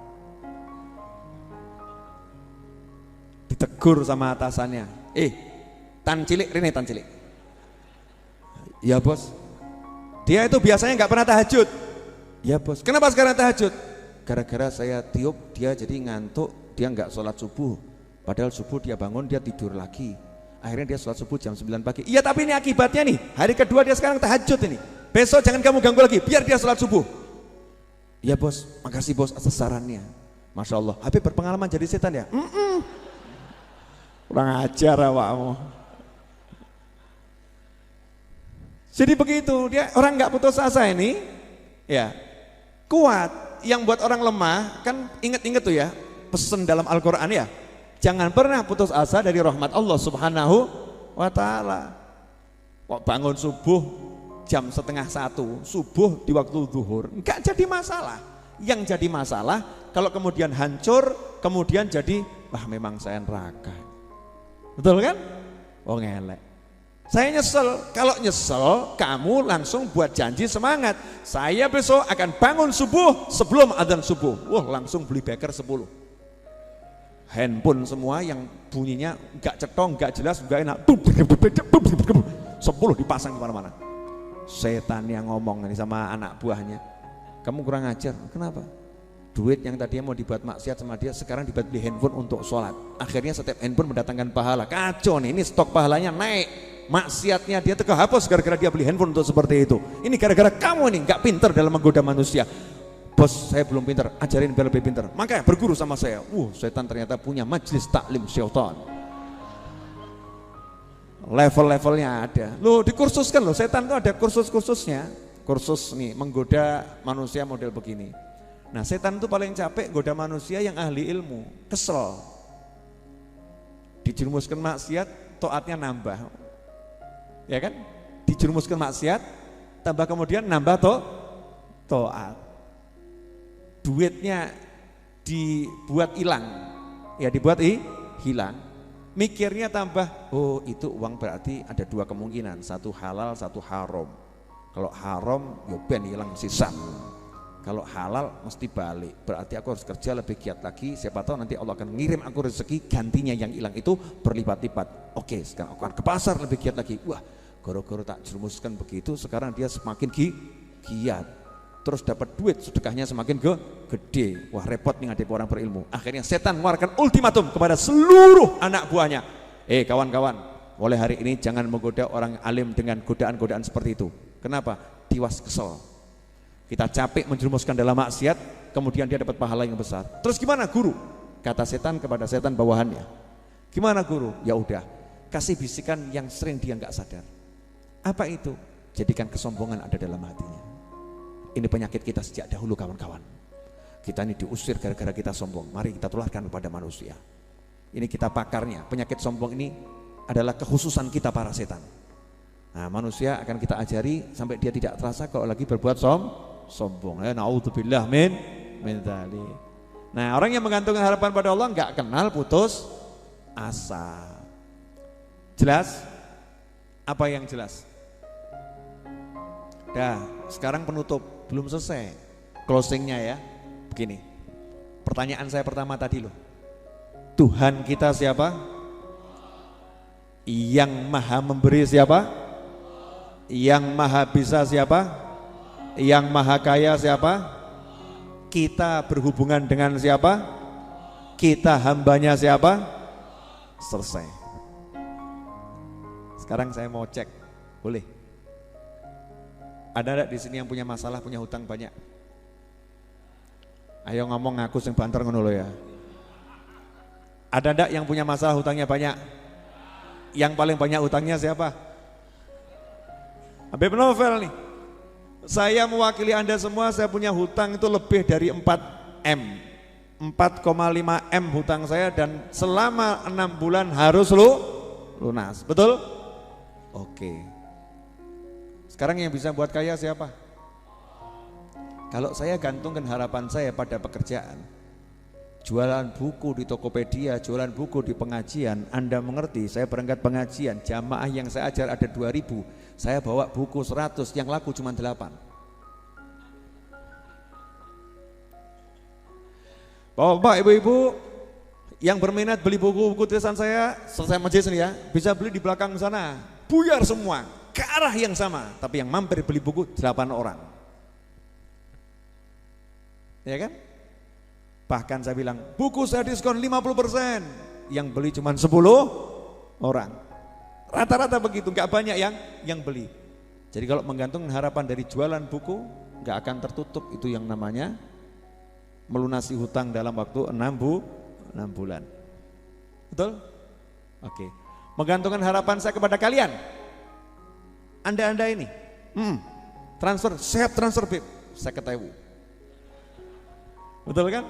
ditegur sama atasannya, tan cilik, Rene tan cilik. Ya bos, dia itu biasanya nggak pernah tahajud. Ya bos, kenapa sekarang tahajud? Gara-gara saya tiup dia jadi ngantuk, dia nggak sholat subuh. Padahal subuh dia bangun, dia tidur lagi. Akhirnya dia sholat subuh jam 9 pagi. Iya tapi ini akibatnya nih, hari kedua dia sekarang tahajud ini. Besok jangan kamu ganggu lagi, biar dia sholat subuh. Ya bos, makasih bos atas sarannya. Masya Allah, Habib berpengalaman jadi setan ya? Kurang ajar awakmu. Jadi begitu, dia orang nggak putus asa ini, ya kuat. Yang buat orang lemah, kan inget-inget tuh ya, pesan dalam Al-Quran ya, jangan pernah putus asa dari rahmat Allah Subhanahu wa ta'ala. Kok bangun subuh jam 12:30, subuh di waktu zuhur, enggak jadi masalah. Yang jadi masalah kalau kemudian hancur, kemudian jadi wah memang saya neraka. Betul kan? Oh ngelek. Saya nyesel. Kalau nyesel, kamu langsung buat janji semangat. Saya besok akan bangun subuh sebelum adzan subuh. Wah langsung beli beker 10. Handphone semua yang bunyinya enggak cetong, enggak jelas, enggak enak. 10 dipasang kemana-mana. Setan yang ngomong ini sama anak buahnya, kamu kurang ajar. Kenapa? Duit yang tadinya mau dibuat maksiat sama dia, sekarang dibuat beli handphone untuk sholat. Akhirnya setiap handphone mendatangkan pahala. Kacau nih, ini stok pahalanya naik. Maksiatnya dia kehapus gara-gara dia beli handphone untuk seperti itu. Ini gara-gara kamu nih nggak pinter dalam menggoda manusia. Bos saya belum pinter, ajarin biar lebih pinter. Makanya berguru sama saya. Setan ternyata punya majelis taklim syaitan. Level-levelnya ada. Loh dikursuskan loh, setan itu ada kursus-kursusnya. Kursus nih menggoda manusia model begini. Nah setan itu paling capek goda manusia yang ahli ilmu, kesel. Dijerumuskan maksiat, taatnya nambah. Ya kan? Dijerumuskan maksiat, tambah kemudian nambah taat. Duitnya dibuat hilang, ya dibuat hilang. Mikirnya tambah, oh itu uang berarti ada dua kemungkinan, satu halal, satu haram. Kalau haram, yo ben hilang sisa. Kalau halal mesti balik, berarti aku harus kerja lebih giat lagi. Siapa tahu nanti Allah akan ngirim aku rezeki gantinya yang hilang itu berlipat-lipat. Oke, sekarang aku akan ke pasar lebih giat lagi. Wah, goro-goro tak jerumuskan begitu, sekarang dia semakin giat. Terus dapat duit, sedekahnya semakin gede. Wah repot nih ngadepi orang berilmu. Akhirnya setan mengeluarkan ultimatum kepada seluruh anak buahnya. Kawan-kawan, mulai hari ini jangan menggoda orang alim dengan godaan-godaan seperti itu. Kenapa? Tiwas kesel. Kita capek menjerumuskan dalam maksiat, kemudian dia dapat pahala yang besar. Terus gimana guru? Kata setan kepada setan bawahannya. Gimana guru? Ya udah, kasih bisikan yang sering dia nggak sadar. Apa itu? Jadikan kesombongan ada dalam hatinya. Ini penyakit kita sejak dahulu kawan-kawan. Kita ini diusir gara-gara kita sombong. Mari kita tularkan kepada manusia. Ini kita pakarnya. Penyakit sombong ini adalah kekhususan kita para setan. Nah manusia akan kita ajari sampai dia tidak terasa kalau lagi berbuat sombong. Naudzubillah min dzalik. Nah orang yang menggantungkan harapan pada Allah nggak kenal putus asa. Jelas? Apa yang jelas? Dah, sekarang penutup, belum selesai closingnya ya. Begini, pertanyaan saya pertama tadi loh, Tuhan kita siapa? Yang maha memberi siapa? Yang maha bisa siapa? Yang maha kaya siapa? Kita berhubungan dengan siapa? Kita hambanya siapa? Selesai. Sekarang saya mau cek, boleh? Ada enggak di sini yang punya masalah, punya hutang banyak? Ayo ngomong, ngaku sing banter ngono lho ya. Ada enggak yang punya masalah hutangnya banyak? Yang paling banyak hutangnya siapa? Habib Novel nih. Saya mewakili Anda semua, saya punya hutang itu lebih dari 4M. 4,5 M hutang saya dan selama 6 bulan harus lunas. Betul? Oke. Sekarang yang bisa buat kaya siapa? Kalau saya gantungkan harapan saya pada pekerjaan, jualan buku di Tokopedia, jualan buku di pengajian, Anda mengerti, saya berangkat pengajian, jamaah yang saya ajar ada 2000, saya bawa buku 100, yang laku cuma 8. Bapak, ibu-ibu yang berminat beli buku-buku tulisan saya, selesai majelis ini ya, bisa beli di belakang sana, buyar semua, ke arah yang sama, tapi yang mampir beli buku 8 orang. Ya kan? Bahkan saya bilang, buku saya diskon 50%, yang beli cuma 10 orang. Rata-rata begitu, gak banyak yang beli. Jadi kalau menggantung harapan dari jualan buku, gak akan tertutup itu yang namanya melunasi hutang dalam waktu 6 bulan. Betul? Oke. Menggantungkan harapan saya kepada kalian. Anda ini, transfer, sehat transfer Bib, saya ketahui. Betul kan?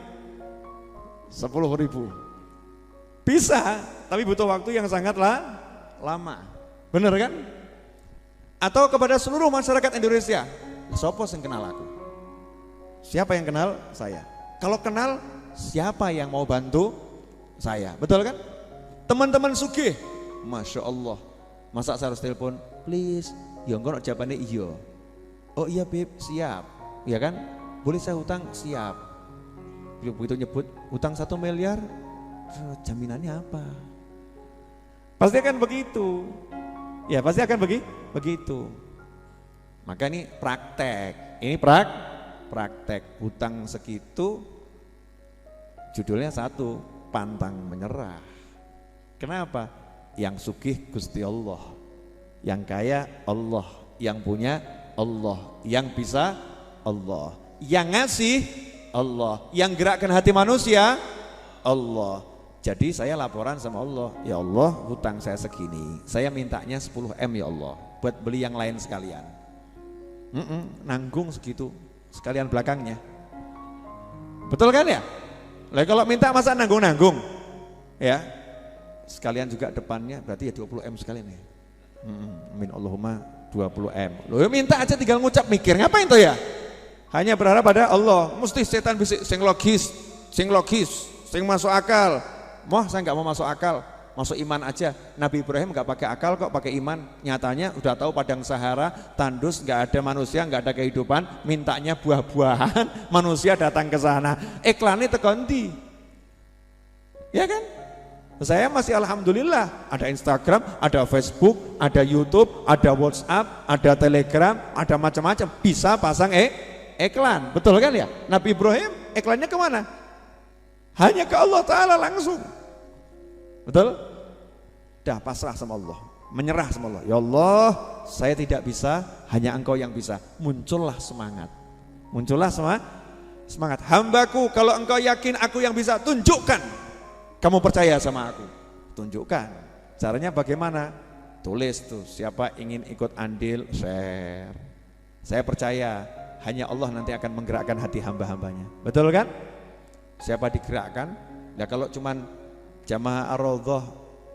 10.000. Bisa, tapi butuh waktu yang sangatlah lama. Bener kan? Atau kepada seluruh masyarakat Indonesia, siapa yang kenal aku? Siapa yang kenal saya? Kalau kenal, siapa yang mau bantu saya? Betul kan? Teman-teman sugih, Masya Allah. Masa saya harus telepon, please, ya enggak jawabannya iya. Oh iya Beb, siap. Ya kan? Boleh saya hutang? Siap. Begitu nyebut hutang 1 miliar, jaminannya apa? Pasti akan begitu. Ya pasti akan begitu. Maka ini praktek. Ini praktek. Hutang segitu judulnya satu, pantang menyerah. Kenapa? Yang sugih Gusti Allah, yang kaya Allah, yang punya Allah, yang bisa Allah, yang ngasih Allah, yang gerakkan hati manusia Allah. Jadi saya laporan sama Allah, ya Allah hutang saya segini, saya mintanya 10 M ya Allah, buat beli yang lain sekalian. Nanggung segitu, sekalian belakangnya. Betul kan ya? Lah kalau minta masa nanggung-nanggung? Ya, sekalian juga depannya, berarti ya 20 M sekalian ya. Amin Allahumma 20 M. Loh minta aja tinggal ngucap, mikir ngapain tuh ya? Hanya berharap pada Allah, mesti setan bisik sing logis, sing masuk akal. Saya nggak mau masuk akal, masuk iman aja. Nabi Ibrahim nggak pakai akal kok, pakai iman. Nyatanya udah tahu padang Sahara, tandus, nggak ada manusia, nggak ada kehidupan, mintanya buah-buahan, manusia datang ke sana. Iklannya teganti, ya kan? Saya masih alhamdulillah, ada Instagram, ada Facebook, ada YouTube, ada WhatsApp, ada Telegram, ada macam-macam, bisa pasang iklan, betul kan ya? Nabi Ibrahim iklannya kemana? Hanya ke Allah Ta'ala langsung, betul? Dah pasrah sama Allah, menyerah sama Allah. Ya Allah, saya tidak bisa, hanya Engkau yang bisa. Muncullah semangat, semangat. Hambaku, kalau Engkau yakin aku yang bisa, tunjukkan. Kamu percaya sama aku, tunjukkan. Caranya bagaimana? Tulis tuh, siapa ingin ikut andil, share. Saya percaya hanya Allah nanti akan menggerakkan hati hamba-hambanya. Betul kan? Siapa digerakkan? Nah kalau cuman jamaah Ar-Raudhah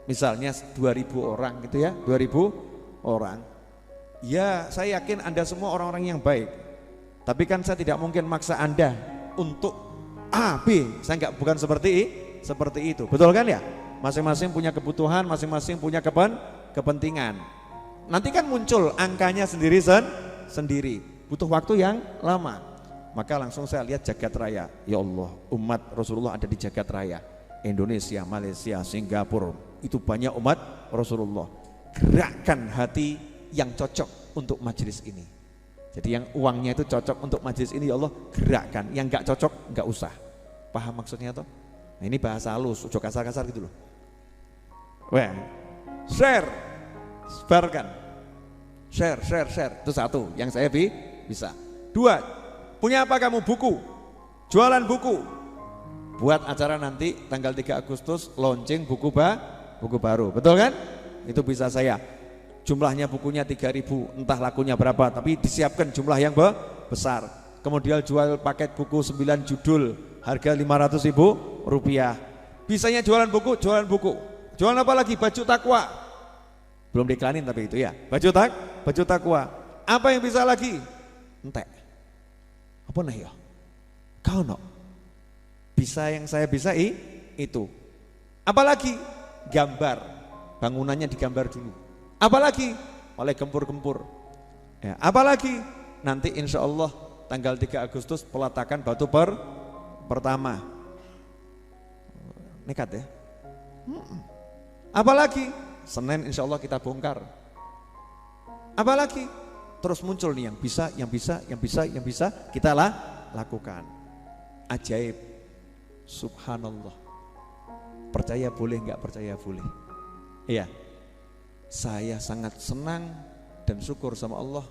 misalnya 2.000 orang gitu ya, 2.000 orang. Ya saya yakin Anda semua orang-orang yang baik. Tapi kan saya tidak mungkin maksa Anda untuk A, B. Saya bukan seperti itu. Betul kan ya? Masing-masing punya kebutuhan, masing-masing punya kepentingan. Nanti kan muncul angkanya sendiri. Butuh waktu yang lama. Maka langsung saya lihat jagat raya. Ya Allah, umat Rasulullah ada di jagat raya. Indonesia, Malaysia, Singapura, itu banyak umat Rasulullah. Gerakkan hati yang cocok untuk majelis ini. Jadi yang uangnya itu cocok untuk majelis ini, ya Allah gerakkan. Yang gak cocok gak usah. Paham maksudnya toh? Nah, ini bahasa halus, udah kasar-kasar gitu loh. Wah, share, sebarkan, share. Itu satu yang saya bisa. Dua, punya apa kamu? Buku, jualan buku. Buat acara nanti tanggal 3 Agustus launching buku baru, betul kan? Itu bisa saya. Jumlahnya bukunya 3.000, entah lakunya berapa, tapi disiapkan jumlah yang besar. Kemudian jual paket buku 9 judul, harga Rp500.000. Bisanya jualan buku. Jualan apa lagi? Baju takwa. Belum diiklanin tapi itu ya. Baju takwa. Apa yang bisa lagi? Entek. Apa nah ya? Kau no. Bisa yang saya bisa itu. Apalagi gambar. Bangunannya digambar dulu. Apalagi oleh gempur-gempur. Ya, apalagi nanti insya Allah tanggal 3 Agustus peletakan batu pertama. Nekat ya. Apalagi Senin insya Allah kita bongkar. Apalagi terus muncul nih yang bisa kita lakukan. Ajaib. Subhanallah. Percaya boleh, nggak percaya boleh. Iya. Saya sangat senang dan syukur sama Allah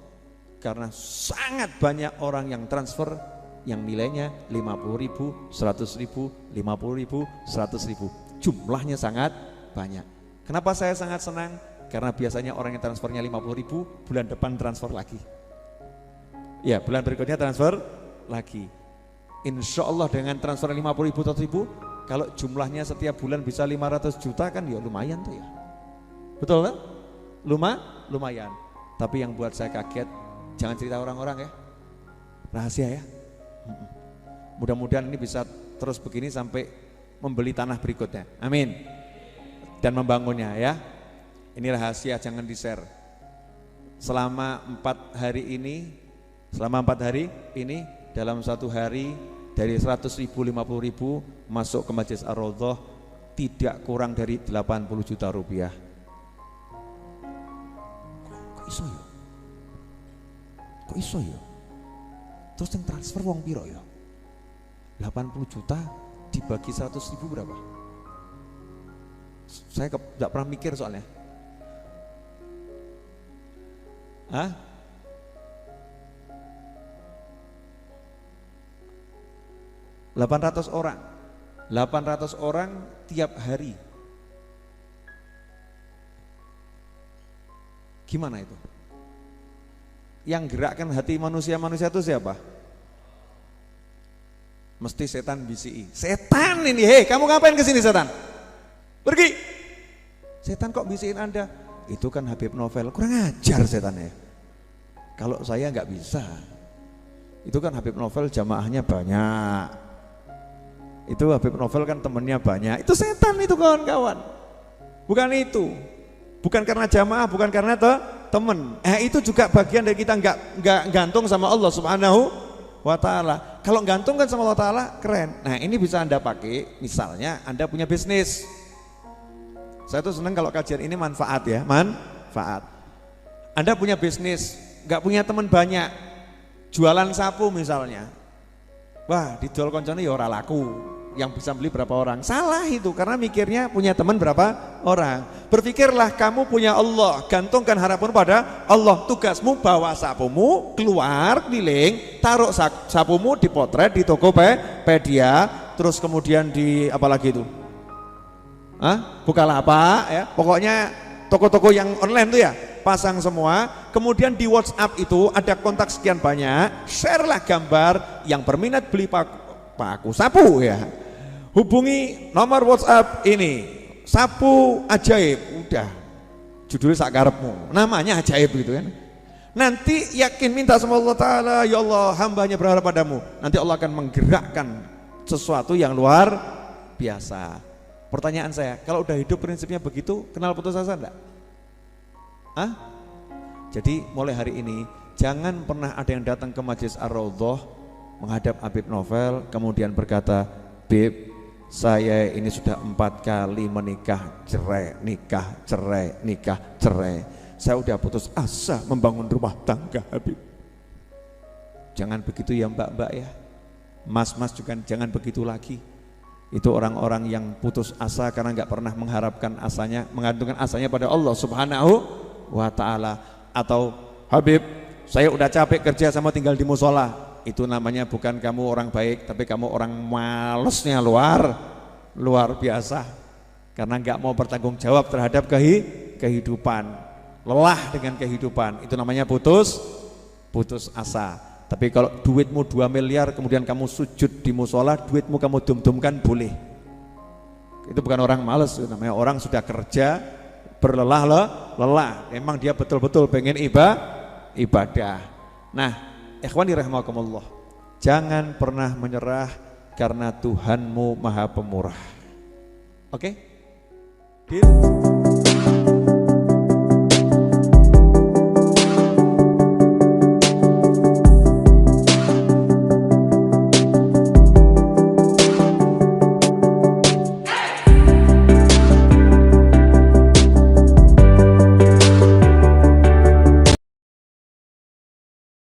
karena sangat banyak orang yang transfer yang nilainya 50.000, 100.000, 50.000, 100.000. Jumlahnya sangat banyak. Kenapa saya sangat senang? Karena biasanya orang yang transfernya 50.000, bulan depan transfer lagi. Ya, bulan berikutnya transfer lagi. Insya Allah dengan transfer 50.000, 100.000, kalau jumlahnya setiap bulan bisa 500 juta kan ya lumayan tuh ya. Betul kan? Lumayan. Tapi yang buat saya kaget, jangan cerita orang-orang ya. Rahasia ya. Mudah-mudahan ini bisa terus begini sampai membeli tanah berikutnya. Amin. Dan membangunnya ya. Ini rahasia, jangan di-share. Selama 4 hari ini dalam satu hari dari 100.000, 50.000 masuk ke Masjid Ar-Raudhah tidak kurang dari 80 juta rupiah. Kok iso ya? Terus yang transfer wong piro ya? 80 juta dibagi 100.000 berapa? Saya gak pernah mikir soalnya. 800 orang tiap hari. Gimana itu? Yang gerakkan hati manusia itu siapa? Mesti setan bisi. Setan ini, hei kamu ngapain kesini setan? Pergi. Setan kok bisiin Anda? Itu kan Habib Novel, kurang ajar setannya. Kalau saya nggak bisa. Itu kan Habib Novel jamaahnya banyak. Itu Habib Novel kan temennya banyak. Itu setan itu kawan-kawan. Bukan itu. Bukan karena jamaah, bukan karena temen. Itu juga bagian dari kita nggak gantung sama Allah Subhanahu wa ta'ala. Kalau gantung kan sama Allah ta'ala keren. Nah ini bisa Anda pakai, misalnya Anda punya bisnis. Saya tuh senang kalau kajian ini manfaat ya, manfaat. Anda punya bisnis, nggak punya teman banyak, jualan sapu misalnya. Wah, dijual koncone ya ora laku, yang bisa beli berapa orang? Salah itu, karena mikirnya punya teman berapa orang. Berpikirlah kamu punya Allah, gantungkan harapan pada Allah. Tugasmu bawa sapumu keluar keliling, taruh sapumu di potret di Tokopedia, terus kemudian di apalagi itu? Bukalapak ya, pokoknya toko-toko yang online tuh ya, pasang semua. Kemudian di WhatsApp itu ada kontak sekian banyak, share lah gambar yang berminat beli paku sapu ya. Hubungi nomor WhatsApp ini, sapu ajaib, udah judulnya sakarepmu, namanya ajaib gitu kan. Nanti yakin minta sama Allah Ta'ala, ya Allah hambanya berharap padamu. Nanti Allah akan menggerakkan sesuatu yang luar biasa. Pertanyaan saya, kalau udah hidup prinsipnya begitu, kenal putus asa enggak? Hah? Jadi mulai hari ini jangan pernah ada yang datang ke Majelis Ar-Raudhah menghadap Habib Novel kemudian berkata, "Bib, saya ini sudah 4 kali menikah, cerai, nikah, cerai, nikah, cerai. Saya udah putus asa membangun rumah tangga, Habib." Jangan begitu ya mbak-mbak ya. Mas-mas juga jangan begitu lagi. Itu orang-orang yang putus asa karena nggak pernah mengharapkan asanya, menggantungkan asanya pada Allah Subhanahu wa ta'ala. Atau, "Habib, saya udah capek kerja sama tinggal di musola." Itu namanya bukan kamu orang baik, tapi kamu orang malesnya luar biasa. Karena nggak mau bertanggung jawab terhadap kehidupan, lelah dengan kehidupan. Itu namanya putus asa. Tapi kalau duitmu 2 miliar kemudian kamu sujud di musola, duitmu kamu dum-dumkan boleh. Itu bukan orang malas, itu namanya orang sudah kerja lelah. Memang dia betul-betul pengen ibadah. Nah, ikhwani rahimakumullah, jangan pernah menyerah karena Tuhanmu Maha Pemurah. Oke? Deal?